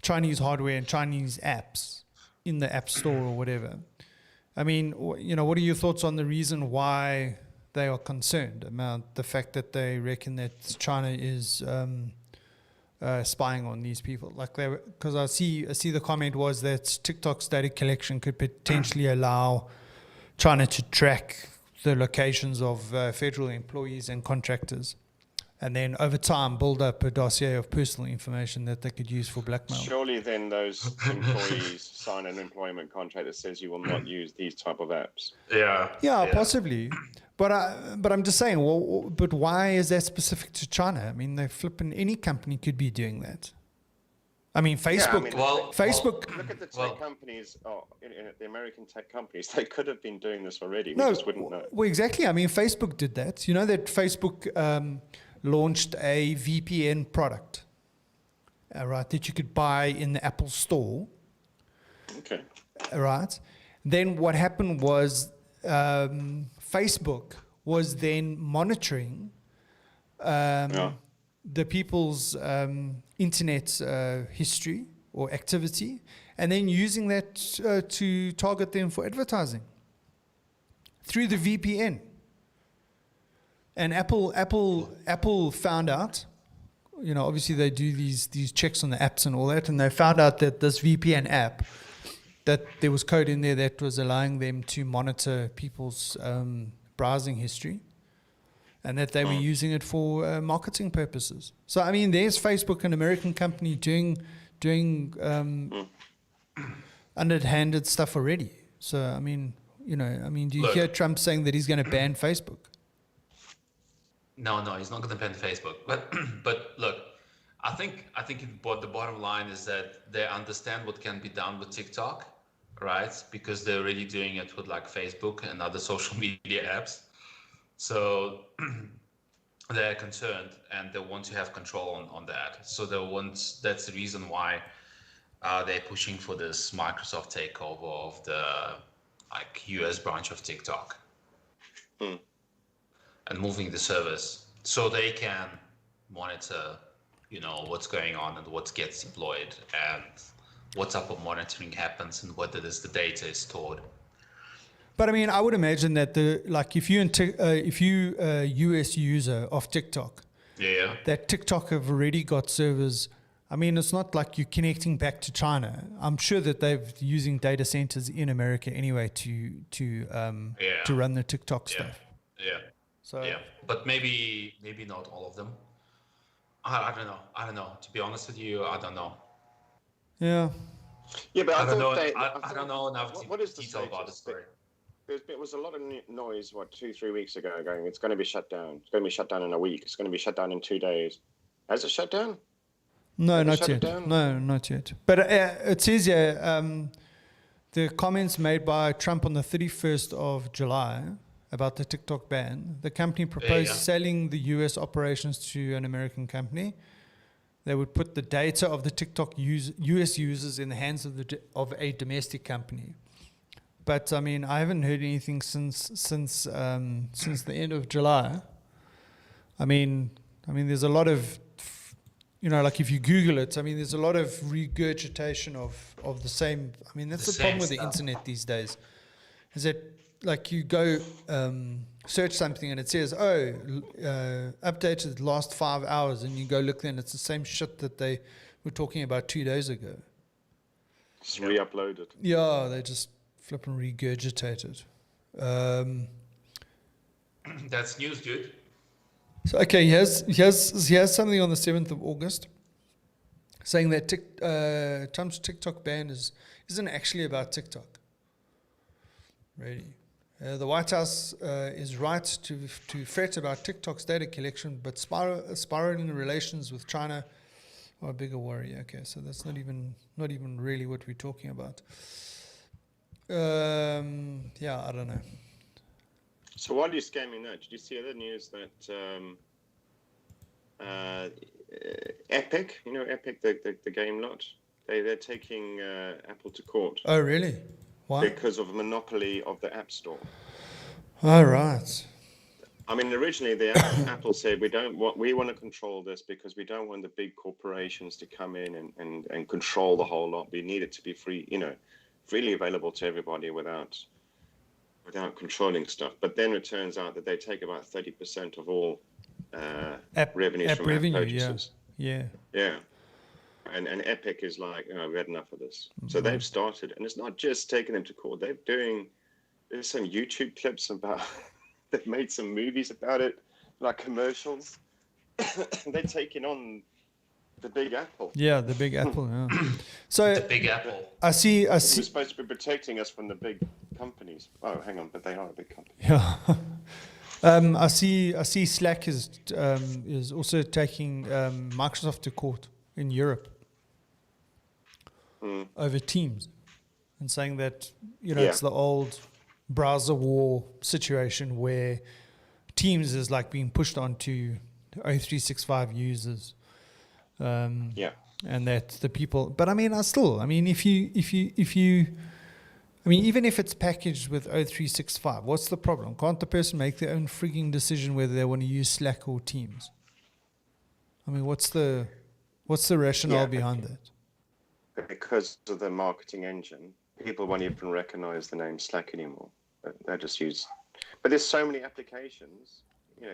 Chinese hardware and Chinese apps in the App Store or whatever. I mean, what are your thoughts on the reason why they are concerned about the fact that they reckon that China is spying on these people? Like, because I see the comment was that TikTok's data collection could potentially allow China to track the locations of federal employees and contractors, and then over time build up a dossier of personal information that they could use for blackmail. Surely then those employees sign an employment contract that says you will not use these type of apps. Yeah, possibly. But I'm just saying, well, but why is that specific to China? I mean, any company could be doing that. I mean, Facebook. Facebook. Look at the tech companies. The American tech companies. They could have been doing this already. We just wouldn't know. Well, exactly. I mean, Facebook did that. You know that Facebook launched a VPN product, right? That you could buy in the Apple Store. Okay. Right. Then what happened was Facebook was then monitoring the people's internet history or activity, and then using that to target them for advertising through the VPN. And Apple found out, obviously they do these checks on the apps and all that, and they found out that this VPN app, that there was code in there that was allowing them to monitor people's browsing history, and that they were using it for marketing purposes. So, I mean, there's Facebook, an American company, doing underhanded stuff already. So, I mean, do you hear Trump saying that he's going to ban Facebook? No, he's not going to ban Facebook. But look, I think the bottom line is that they understand what can be done with TikTok, right? Because they're already doing it with like Facebook and other social media apps. So they're concerned and they want to have control on that. So that's the reason why they're pushing for this Microsoft takeover of the US branch of TikTok and moving the service so they can monitor, what's going on and what gets deployed and what type of monitoring happens and whether the data is stored. But I mean, I would imagine that if you a US user of TikTok, that TikTok have already got servers. I mean, it's not like you're connecting back to China. I'm sure that they're using data centers in America anyway to run the TikTok stuff. So but maybe not all of them. I don't know. To be honest with you, I don't know. Yeah. Yeah, but I don't know enough detail about the story. There was a lot of noise, 2-3 weeks ago, going, it's going to be shut down. It's going to be shut down in a week. It's going to be shut down in 2 days. Has it shut down? No, not yet. No, not yet. But it says here, the comments made by Trump on the 31st of July about the TikTok ban, the company proposed selling the US operations to an American company. They would put the data of the TikTok US users in the hands of a domestic company. But I mean, I haven't heard anything since the end of July. I mean, there's a lot of, like if you Google it, I mean, there's a lot of regurgitation of the same. I mean, that's the problem with the internet these days, is that like you go search something and it says, updated the last 5 hours, and you go look there and it's the same shit that they were talking about 2 days ago. Just re-uploaded. Yeah, they just flip and regurgitate it. That's news, dude. So okay, he has something on the 7th of August saying that Trump's TikTok ban isn't actually about TikTok. Really. The White House is right to fret about TikTok's data collection, but spiraling relations with China are a bigger worry. Okay, so that's not even really what we're talking about. I don't know. So while you're scamming that, did you see other news that Epic, Epic, the game lot, they're taking Apple to court. Oh, really? Why? Because of a monopoly of the App Store. All right. I mean, originally Apple said we want to control this because we don't want the big corporations to come in and control the whole lot. We need it to be free, freely available to everybody without without controlling stuff. But then it turns out that they take about 30% of all revenues from app purchases. Yeah. And Epic is like, we had enough of this. So they've started, and it's not just taking them to court. There's some YouTube clips about, they've made some movies about it, like commercials. They're taking on the Big Apple. Yeah, the Big Apple. Yeah. So the Big Apple. I see. We're supposed to be protecting us from the big companies. Oh, hang on, but they are a big company. Yeah. I see. Slack is also taking Microsoft to court in Europe over Teams, and saying that it's the old browser war situation where Teams is like being pushed onto O365 users. And that the people, but I mean, even if it's packaged with O365, what's the problem? Can't the person make their own frigging decision whether they want to use Slack or Teams? I mean, what's the rationale behind that? Because of the marketing engine, people won't even recognize the name Slack anymore. They just use. But there's so many applications,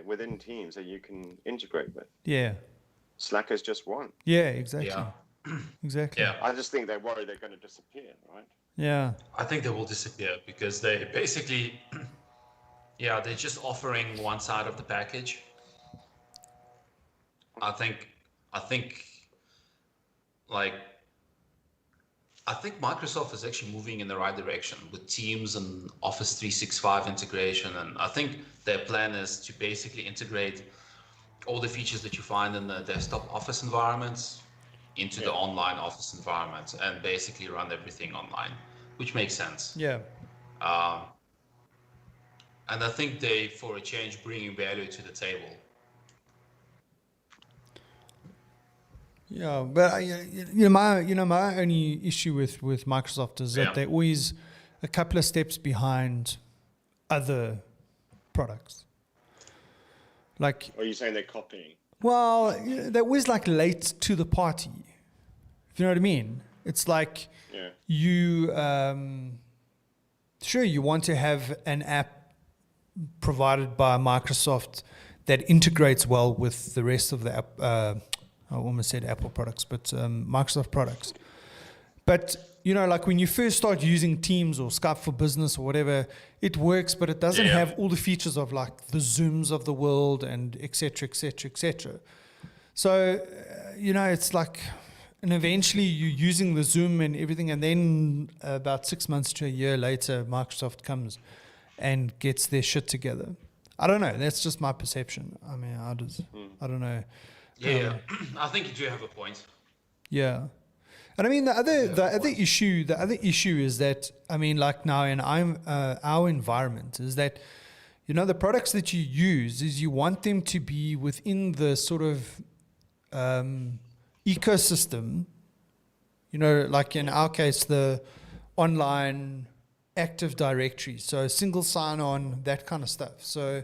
within Teams that you can integrate with. Yeah. Slack is just one. Yeah, exactly. Yeah. Exactly. Yeah. I just think they're worried they're going to disappear, right? Yeah. I think they will disappear because they basically, they're just offering one side of the package. I think Microsoft is actually moving in the right direction with Teams and Office 365 integration. And I think their plan is to basically integrate all the features that you find in the desktop Office environments into the online Office environment and basically run everything online, which makes sense. Yeah. And I think they, for a change, bringing value to the table. Yeah, but my only issue with Microsoft is that they're always a couple of steps behind other products. Like, Are you saying they're copying? Well, they're always like late to the party. If you know what I mean? It's like you want to have an app provided by Microsoft that integrates well with the rest of the app. I almost said Apple products, but Microsoft products. But, like when you first start using Teams or Skype for Business or whatever, it works, but it doesn't have all the features of like the Zooms of the world and et cetera, et cetera, et cetera. So, it's like, and eventually you're using the Zoom and everything, and then about 6 months to a year later, Microsoft comes and gets their shit together. I don't know. That's just my perception. I mean, I don't know. Yeah, I think you do have a point. Yeah. And I mean, the other issue is that, I mean, like now in our environment is that, the products that you use is you want them to be within the sort of ecosystem, like in our case, the online Active Directory, so single sign-on, that kind of stuff. So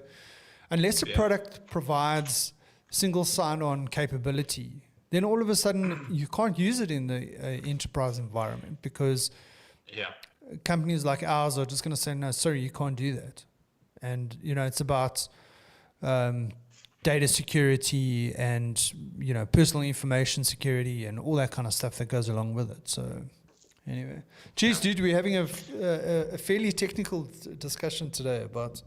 unless a product provides single sign-on capability, then all of a sudden you can't use it in the enterprise environment because companies like ours are just going to say, no, sorry, you can't do that. And, it's about data security and, personal information security and all that kind of stuff that goes along with it. So anyway, geez, dude, we're having a fairly technical discussion today about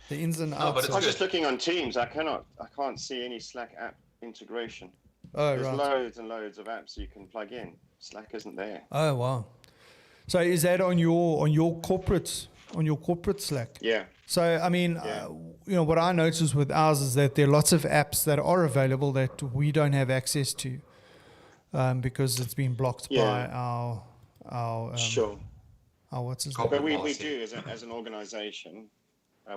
the ins and outs. I'm just looking on Teams. I can't see any Slack app integration. Oh, There's right. loads and loads of apps you can plug in. Slack isn't there. Oh, wow. So is that on your corporate Slack? Yeah. So I mean, what I noticed with ours is that there are lots of apps that are available that we don't have access to because it's been blocked by our what's his name? But we do as an organization.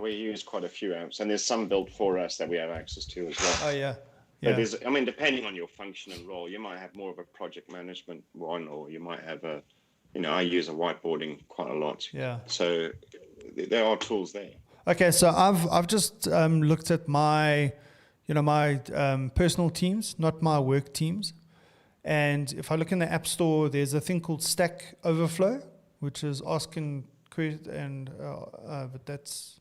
We use quite a few apps, and there's some built for us that we have access to as well. Oh yeah. But depending on your function and role, you might have more of a project management one, or you might have I use a whiteboarding quite a lot. Yeah. So there are tools there. Okay, so I've just looked at my personal Teams, not my work Teams, and if I look in the App Store, there's a thing called Stack Overflow, which is asking but that's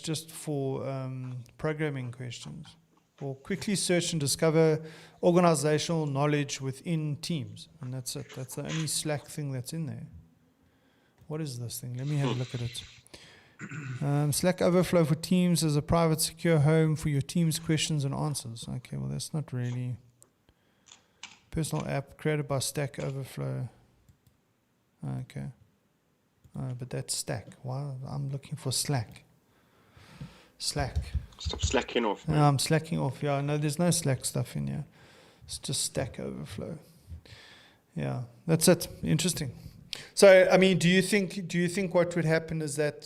just for programming questions. Or quickly search and discover organizational knowledge within teams, and that's it. That's the only Slack thing that's in there. What is this thing? Let me have a look at it. Slack Overflow for Teams is a private, secure home for your team's questions and answers. Okay, well, that's not really. Personal app created by Stack Overflow. Okay. But that's Stack. Wow, I'm looking for Slack. Slack. Stop slacking off. Man. No, I'm slacking off. Yeah, no, there's no Slack stuff in here. It's just Stack Overflow. Yeah, that's it. Interesting. So, I mean, do you think what would happen is that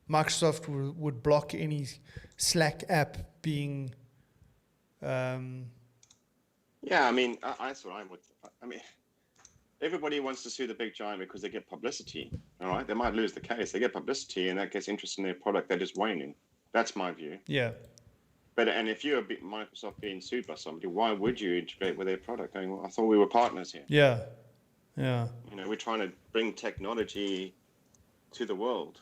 Microsoft would block any Slack app being? Yeah, I mean, that's what I would. I mean, everybody wants to sue the big giant because they get publicity. All right, they might lose the case. They get publicity, and that gets interest in their product. They're just waning. That's my view. Yeah. And if you're Microsoft being sued by somebody, why would you integrate with their product? Going, well, I thought we were partners here. Yeah. Yeah. You know, we're trying to bring technology to the world,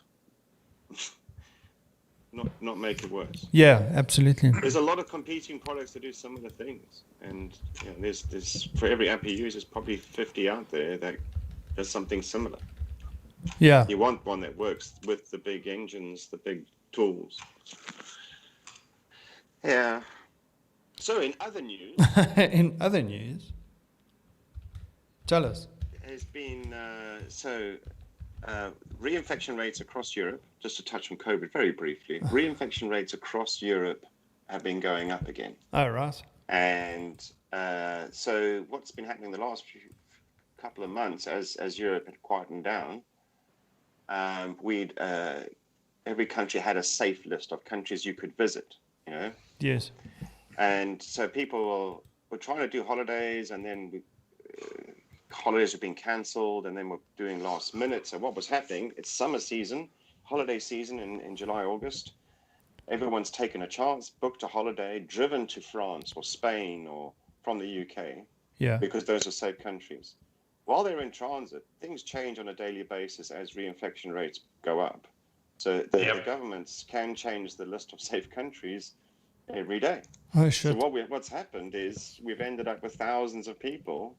not make it worse. Yeah, absolutely. There's a lot of competing products that do similar things, and you know, there's for every app you use, there's probably 50 out there that does something similar. Yeah. You want one that works with the big engines, the big tools. Yeah. So in other news, tell us. There's been reinfection rates across Europe. Just to touch on COVID very briefly, reinfection rates across Europe have been going up again. Oh, right. And so what's been happening the last couple of months, as Europe had quietened down, every country had a safe list of countries you could visit. You know. Yes. And so people were trying to do holidays, and then holidays were being cancelled, and then we're doing last minute. So what was happening? It's summer season, holiday season in July, August. Everyone's taken a chance, booked a holiday, driven to France or Spain or from the UK, because those are safe countries. While they're in transit, things change on a daily basis as reinfection rates go up. So the governments can change the list of safe countries every day. Oh, shit. So what's happened is we've ended up with thousands of people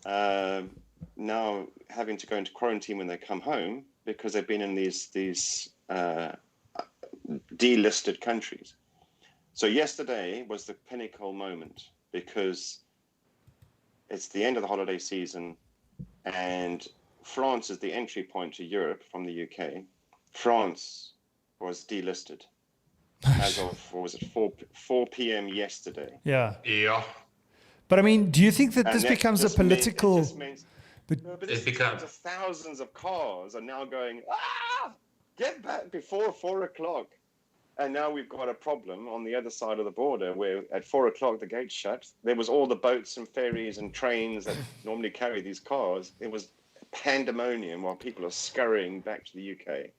now having to go into quarantine when they come home because they've been in these delisted countries. So yesterday was the pinnacle moment because it's the end of the holiday season, and France is the entry point to Europe from the UK. France was delisted as of, what was it, 4 p.m. yesterday. Yeah. Yeah. But I mean, do you think that And this that becomes a just political? But this becomes thousands of cars are now going, get back before 4 o'clock. And now we've got a problem on the other side of the border where at 4 o'clock the gates shut. There was all the boats and ferries and trains that normally carry these cars. It was pandemonium while people are scurrying back to the UK.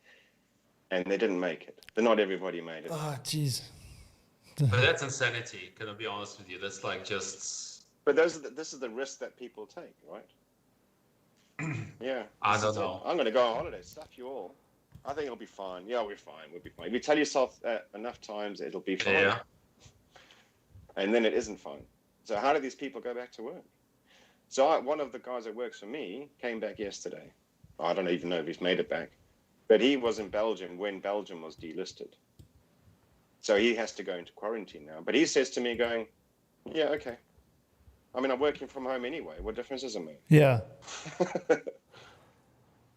And they didn't make it. But not everybody made it. Oh, jeez. But that's insanity. Can I be honest with you? That's like just. But this is the risk that people take, right? Yeah. I don't know. I'm going to go on holiday. Stuff you all. I think it'll be fine. Yeah, we're fine. We'll be fine. If you tell yourself enough times, it'll be fine. Yeah. And then it isn't fine. So how do these people go back to work? So one of the guys that works for me came back yesterday. I don't even know if he's made it back. But he was in Belgium when Belgium was delisted. So he has to go into quarantine now. But he says to me going, yeah, okay. I mean, I'm working from home anyway. What difference does it make? Yeah.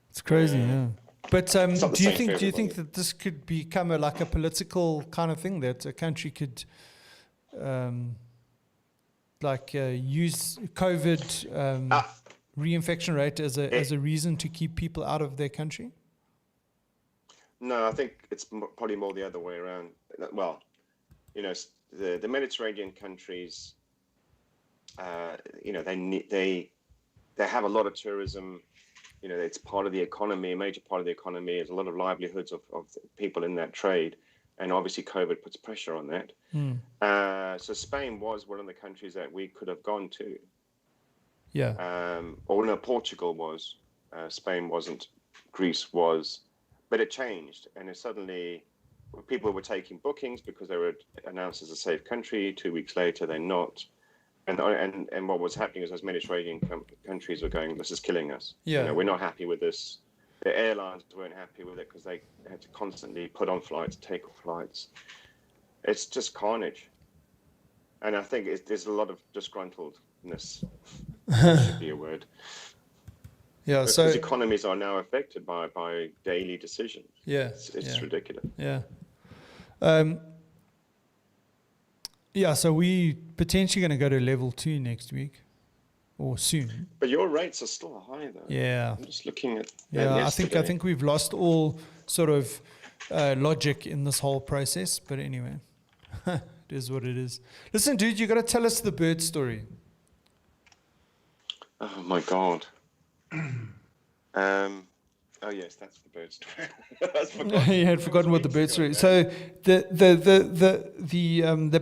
It's crazy, yeah. But do you think that this could become a political kind of thing, that a country could use COVID reinfection rate as a reason to keep people out of their country? No, I think it's probably more the other way around. Well, you know, the Mediterranean countries, you know, they have a lot of tourism. You know, it's part of the economy, a major part of the economy. There's a lot of livelihoods of people in that trade. And obviously COVID puts pressure on that. So Spain was one of the countries that we could have gone to. Yeah. Or no, Portugal was, Spain wasn't, Greece was, but it changed, and it suddenly people were taking bookings because they were announced as a safe country. 2 weeks later, they're not, and what was happening is those Mediterranean countries were going, "This is killing us. Yeah. You know, we're not happy with this." The airlines weren't happy with it because they had to constantly put on flights, take off flights. It's just carnage, and I think there's a lot of disgruntledness. Should be a word. Yeah. Because So economies are now affected by daily decisions. yeah, It's ridiculous. Yeah. Yeah. So we potentially going to go to level 2 next week, or soon. But your rates are still high, though. Yeah. I'm just looking at. Yeah. I yesterday. think we've lost all sort of logic in this whole process. But anyway, it is what it is. Listen, dude, you got to tell us the bird story. Oh my God. Oh yes, that's the bird story. That's forgotten. You had forgotten what the bird story. So the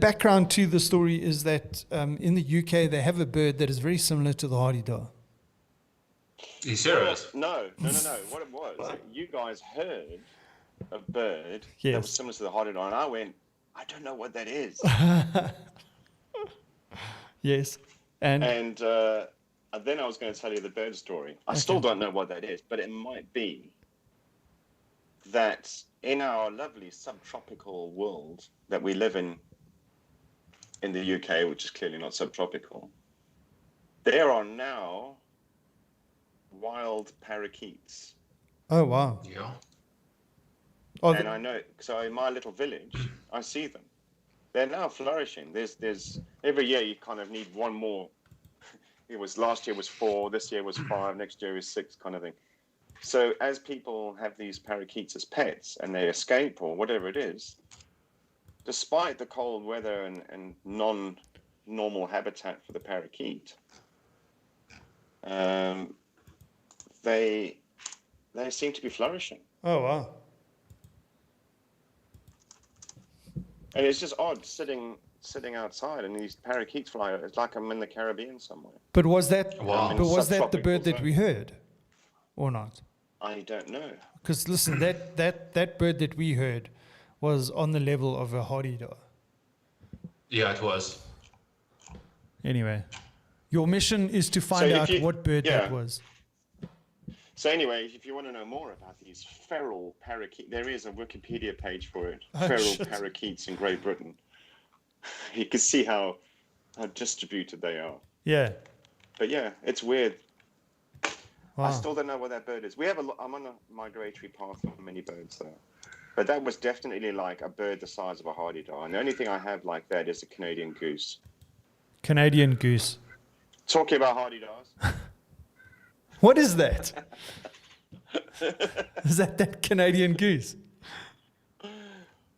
background to the story is that in the UK they have a bird that is very similar to the hardy-dar. Are you serious? No. What it was, you guys heard a bird that was similar to the hardy-dar, and I went, I don't know what that is. Yes, and then I was going to tell you the bird story. I still don't know what that is, but it might be that in our lovely subtropical world that we live in the UK, which is clearly not subtropical, there are now wild parakeets. Oh wow! Yeah. And I know, so in my little village, I see them. They're now flourishing. There's every year you kind of need one more. It was last year was 4, this year was 5, next year is 6, kind of thing. So as people have these parakeets as pets and they escape or whatever it is, despite the cold weather and non-normal habitat for the parakeet, they seem to be flourishing. Oh wow! And it's just odd sitting outside and these parakeets fly. It's like I'm in the Caribbean somewhere. But was that Wow. but was that the Subtropical bird that zone. we heard, or not? I don't know. Because listen, that bird that we heard was on the level of a hardy-dar. Yeah, it was. Anyway, your mission is to find if out you- what bird yeah. that was. So anyway, if you want to know more about these feral parakeets, there is a Wikipedia page for it. Oh, Feral shit. parakeets in Great Britain. You can see how distributed they are. Yeah. But yeah, it's weird. Wow. I still don't know what that bird is. I'm on a migratory path for many birds though. But that was definitely like a bird the size of a hardy-dar. And the only thing I have like that is a Canadian goose. Canadian goose. Talking about hardy-dars. What is that? Is that Canadian goose?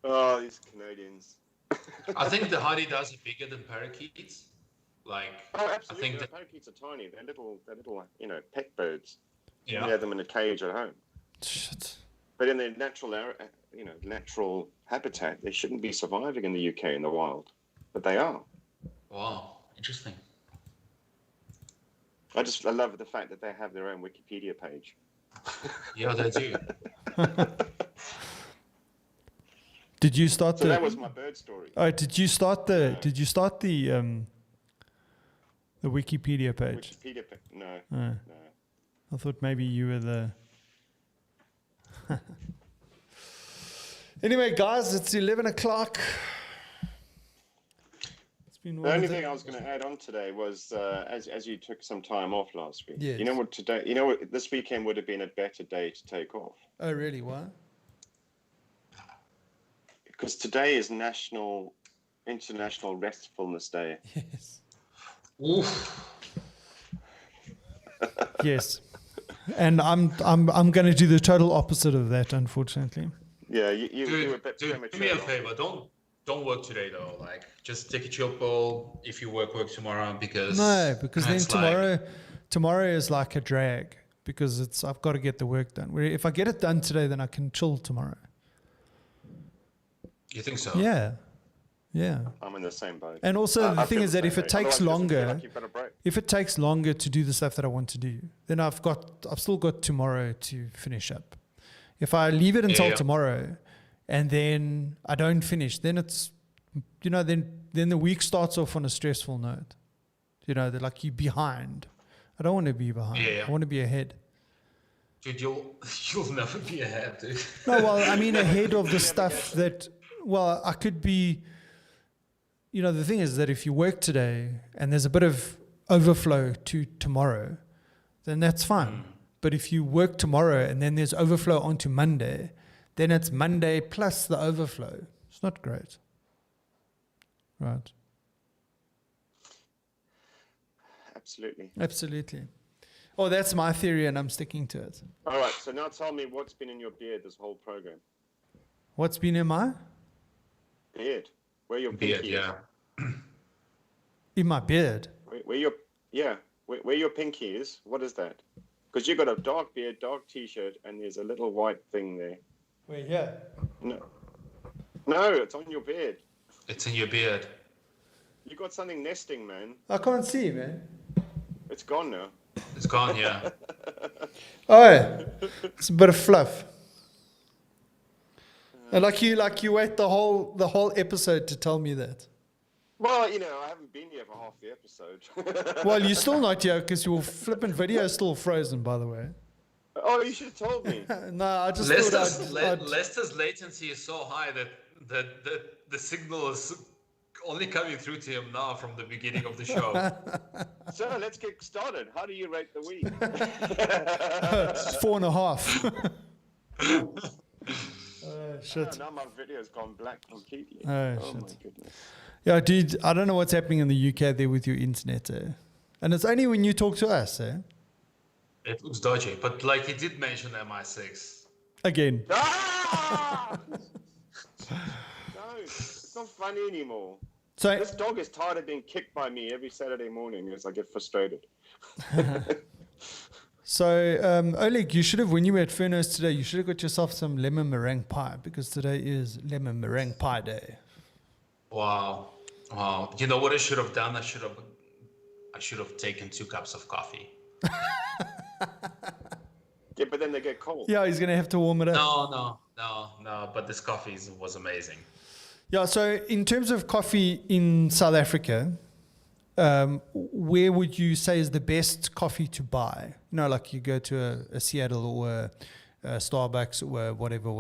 Oh, these Canadians. I think the hardy-dars are bigger than parakeets. Like, Oh, absolutely. I think The parakeets are tiny. They're little, pet birds. yeah. You have them in a cage at home. Shit. But in their natural habitat, they shouldn't be surviving in the UK in the wild. But they are. Wow, interesting. I love the fact that they have their own Wikipedia page. Yeah, they do. Did you start So that was my bird story. Oh, did you start the Wikipedia page? Wikipedia page. No. No. I thought maybe you were the. Anyway, guys, it's 11 o'clock. It's been The only thing I was going to add on today was, as you took some time off last week. Yes. You know what this weekend would have been a better day to take off. Oh, really? Why? Because today is International Restfulness Day. Yes. Oof. Yes. And I'm going to do the total opposite of that, unfortunately. Yeah, you were a bit Dude, premature. do me a favor. Don't work today though. Like, just take a chill pill if you work tomorrow because then it's like- tomorrow is like a drag because I've got to get the work done. Where if I get it done today, then I can chill tomorrow. You think so? Yeah. Yeah. I'm in the same boat. And also the I thing feel is the that same if it way. takes Otherwise, it doesn't feel longer, like you've got a break. if it takes longer to do the stuff that I want to do, then I've still got tomorrow to finish up. If I leave it until tomorrow and then I don't finish, then it's, then the week starts off on a stressful note. They're like, you're behind. I don't want to be behind. Yeah. I want to be ahead. Dude, you'll never be ahead, dude. No, well, I mean ahead of the stuff that, I could be, the thing is that if you work today and there's a bit of overflow to tomorrow, then that's fine. But if you work tomorrow and then there's overflow onto Monday, then it's Monday plus the overflow. It's not great. Right. Absolutely. Oh, that's my theory and I'm sticking to it. All right, so now tell me what's been in your beard this whole program. What's been in my? Beard. Where your Beard, pinky yeah. is. In my beard? Where your pinky is. What is that? Because you've got a dark beard, dark T-shirt, and there's a little white thing there. Wait, yeah. No, it's on your beard. It's in your beard. You got something nesting, man. I can't see, man. It's gone now. It's gone, yeah. Oh, it's a bit of fluff. And like you wait the whole episode to tell me that. Well, I haven't been here for half the episode. Well, you're still not here because your flippant video is still frozen, by the way. Oh, you should have told me. No, I just Leicester's latency latency is so high that the signal is only coming through to him now from the beginning of the show. So let's get started. How do you rate the week? It's 4.5. Shit. Now my video's gone black completely. Oh, my shit. goodness. Yeah, dude, I don't know what's happening in the UK there with your internet, eh? And it's only when you talk to us, eh? It looks dodgy, but like he did mention MI6. Again. Ah! No, it's not funny anymore. So, This dog is tired of being kicked by me every Saturday morning as I get frustrated. Oleg, you should have, when you were at Furnace today, you should have got yourself some lemon meringue pie because today is lemon meringue pie day. Wow. You know what I should have done? I should have taken 2 cups of coffee. Yeah, but then they get cold. Yeah, he's going to have to warm it up. No. But this coffee was amazing. Yeah, so in terms of coffee in South Africa, where would you say is the best coffee to buy? Like you go to a Seattle or a Starbucks or whatever.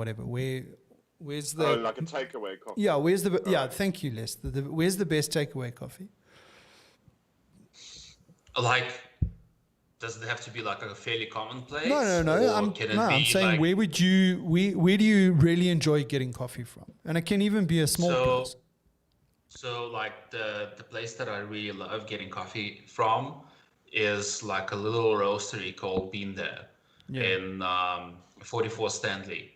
Where's the... Oh, like a takeaway coffee. Yeah, thank you, Les. Where's the best takeaway coffee? Like, does it have to be like a fairly common place? No. I'm saying like, where do you really enjoy getting coffee from? And it can even be a small place. So like the place that I really love getting coffee from is like a little roastery called Bearded in 44 Stanley.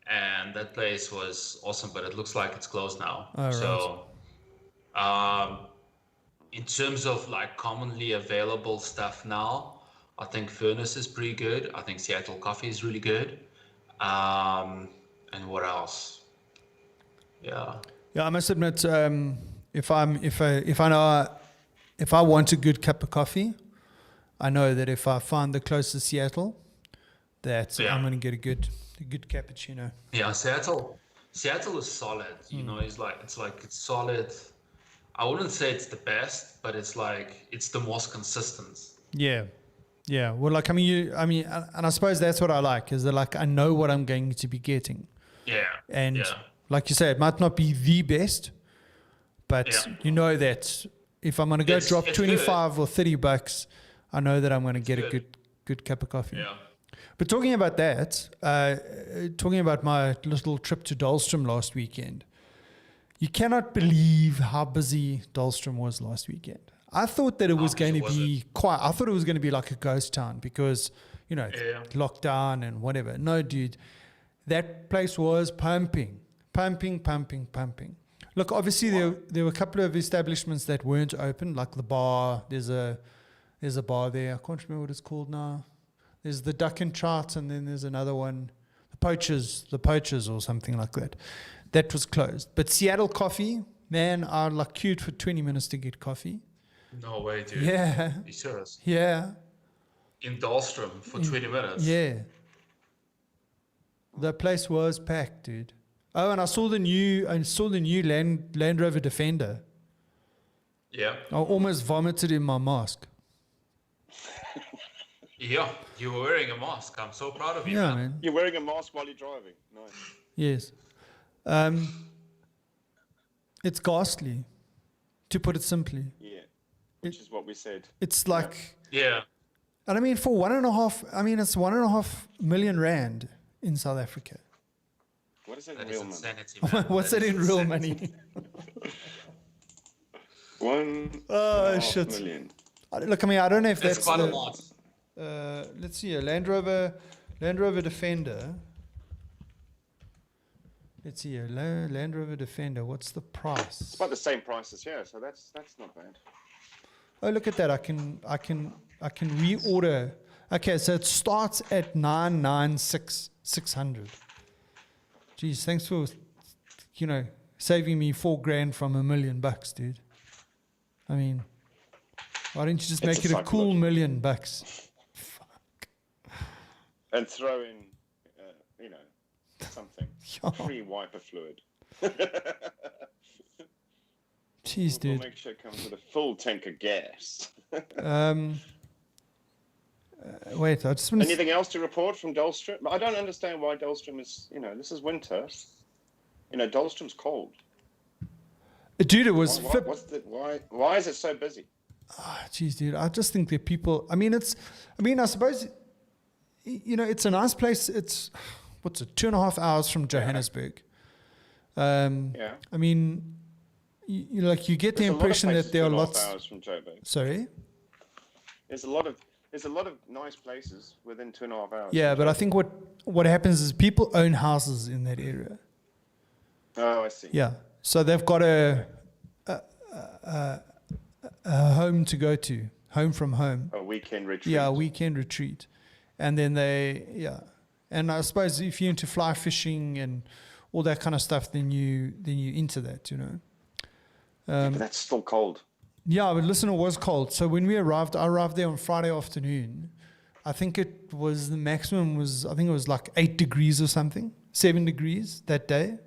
And that place was awesome, but it looks like it's closed now. Right. So in terms of like commonly available stuff now, I think Furnace is pretty good. I think Seattle Coffee is really good. And what else? Yeah, I must admit, if I want a good cup of coffee, I know that if I find the closest Seattle, I'm going to get a good cappuccino. Yeah, Seattle is solid. It's solid. I wouldn't say it's the best, but it's the most consistent. Yeah. Well, and I suppose that's what I like is that I know what I'm going to be getting. Yeah. And like you say, it might not be the best, but you know that if I'm going to go drop 25 or $30, I know that I'm going to get a good cup of coffee. Yeah. But talking about that, talking about my little trip to Dahlstrom last weekend, you cannot believe how busy Dahlstrom was last weekend. I thought that it was going to be quiet. I thought it was going to be like a ghost town because, lockdown and whatever. No, dude, that place was pumping. Look, obviously there were a couple of establishments that weren't open, like the bar. There's a bar there. I can't remember what it's called now. There's the Duck and Trout, and then there's another one, the Poachers or something like that. That was closed. But Seattle Coffee Man, I like queued for 20 minutes to get coffee. No way, dude. Yeah. You serious? Yeah. In Dahlstrom for 20 minutes? Yeah. The place was packed, dude. Oh, and I saw the new Land Rover Defender. Yeah. I almost vomited in my mask. Yeah, you were wearing a mask. I'm so proud of you, Yeah, man. man. You're wearing a mask while you're driving. Nice. Yes. It's ghastly, to put it simply. Yeah. Which is what we said. It's like, Yeah. and I mean, for it's 1.5 million rand in South Africa. What is that That in is real money? insanity, man. What's that in real money? 1.5 million. Look, I mean, I don't know if That's that's quite a the, lot. let's see, a Land Rover Defender. Let's see, a Land Rover Defender. What's the price? It's about the same price as here, so that's not bad. Oh, look at that! I can reorder. Okay, so it starts at 996,600. Geez, thanks for saving me $4,000 from $1 million, dude. I mean, why don't you just make it a cool $1 million? And throw in, something. Free wiper fluid. Jeez, dude. We'll make sure it comes with a full tank of gas. Wait, I just want to... Anything else to report from Dahlstrom? I don't understand why Dahlstrom is, this is winter. Dahlstrom's cold. Dude, it was... Why is it so busy? Jeez, dude, I just think that people... I suppose, it's a nice place. It's, 2.5 hours from Johannesburg. Yeah. I mean, you get the impression that there are lots... 2.5 hours from Joburg. Sorry? There's a lot of nice places within 2.5 hours. Yeah, but I think what happens is people own houses in that area. Oh, I see. Yeah, so they've got a home to go to, home from home. A weekend retreat. Yeah, a weekend retreat, and then and I suppose if you're into fly fishing and all that kind of stuff, then you into that, But that's still cold. Yeah, but listen, it was cold. So when I arrived there on Friday afternoon. I think it was the maximum was like 8 degrees or something, 7 degrees that day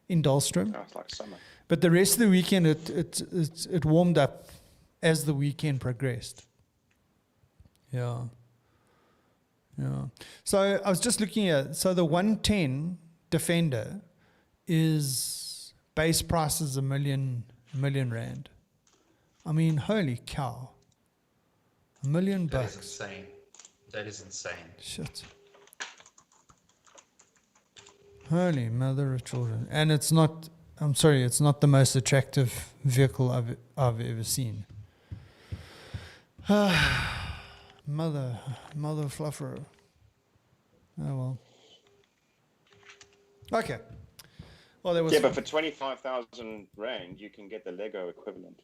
in Dahlstrom. Oh, it's like summer. But the rest of the weekend, it warmed up as the weekend progressed. Yeah. So I was just looking at, so the 110 Defender is base price is $1 million rand. I mean, holy cow. $1 million. That is insane. That is insane. Shit. Holy mother of children. And it's not the most attractive vehicle I've ever seen. Mother fluffer. Oh well. Okay. Well, there was. Yeah, but for 25,000 rand, you can get the Lego equivalent.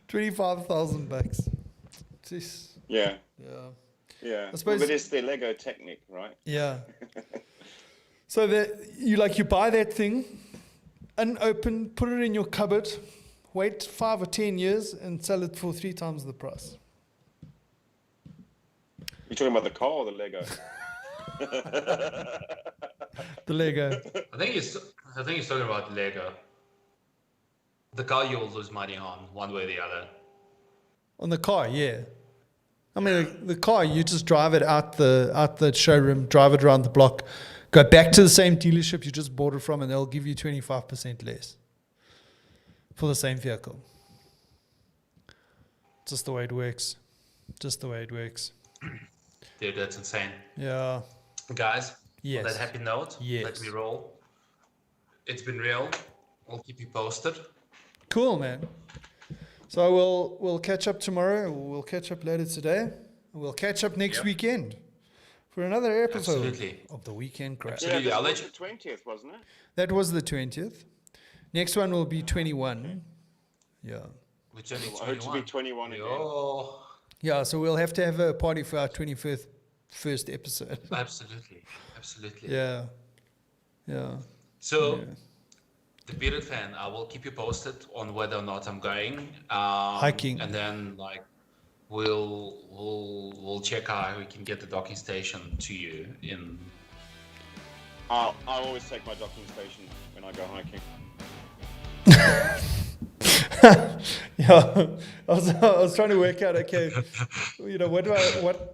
$25,000. Jeez. Yeah. I suppose, but it's the Lego technique, right? Yeah. So that you buy that thing, unopened, put it in your cupboard, wait 5 or 10 years, and sell it for 3 times the price. You're talking about the car or the Lego? The Lego. I think he's talking about Lego. The car you'll lose money on, one way or the other. On the car, yeah. I mean, the car, you just drive it out the showroom, drive it around the block, go back to the same dealership you just bought it from, and they'll give you 25% less for the same vehicle. Just the way it works. Dude, that's insane. Yeah. Guys, Yes. on that happy note, Yes. let me roll. It's been real. I'll keep you posted. Cool, man. So we'll catch up tomorrow. We'll catch up later today. And we'll catch up next weekend for another episode of the Weekend Craic. Absolutely. Yeah, I'll this let was the 20th, wasn't it? That was the 20th. Next one will be 21. Yeah. Which only I hope to be 21 again. Oh, Yeah, so we'll have to have a party for our 21st episode. absolutely. Yeah. So, the Bearded Fen, I will keep you posted on whether or not I'm going. Hiking. And then like we'll check how we can get the docking station to you in. I'll always take my docking station when I go hiking. Yeah, I was trying to work out. Okay,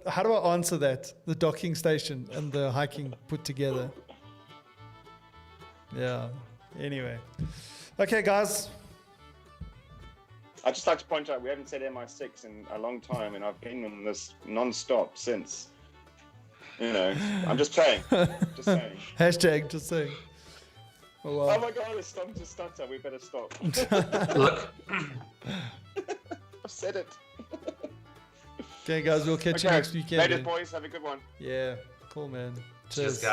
how do I answer that? The docking station and the hiking put together. Yeah. Anyway, okay, guys. I'd just like to point out we haven't said MI6 in a long time, and I've been on this non-stop since. I'm just saying. Just saying. Hashtag just saying. Oh, wow. Oh my God, it's starting to stutter. We better stop. Look. I've said it. Okay, guys, we'll catch you next weekend. Later, boys. Have a good one. Yeah, cool, man. Cheers, guys.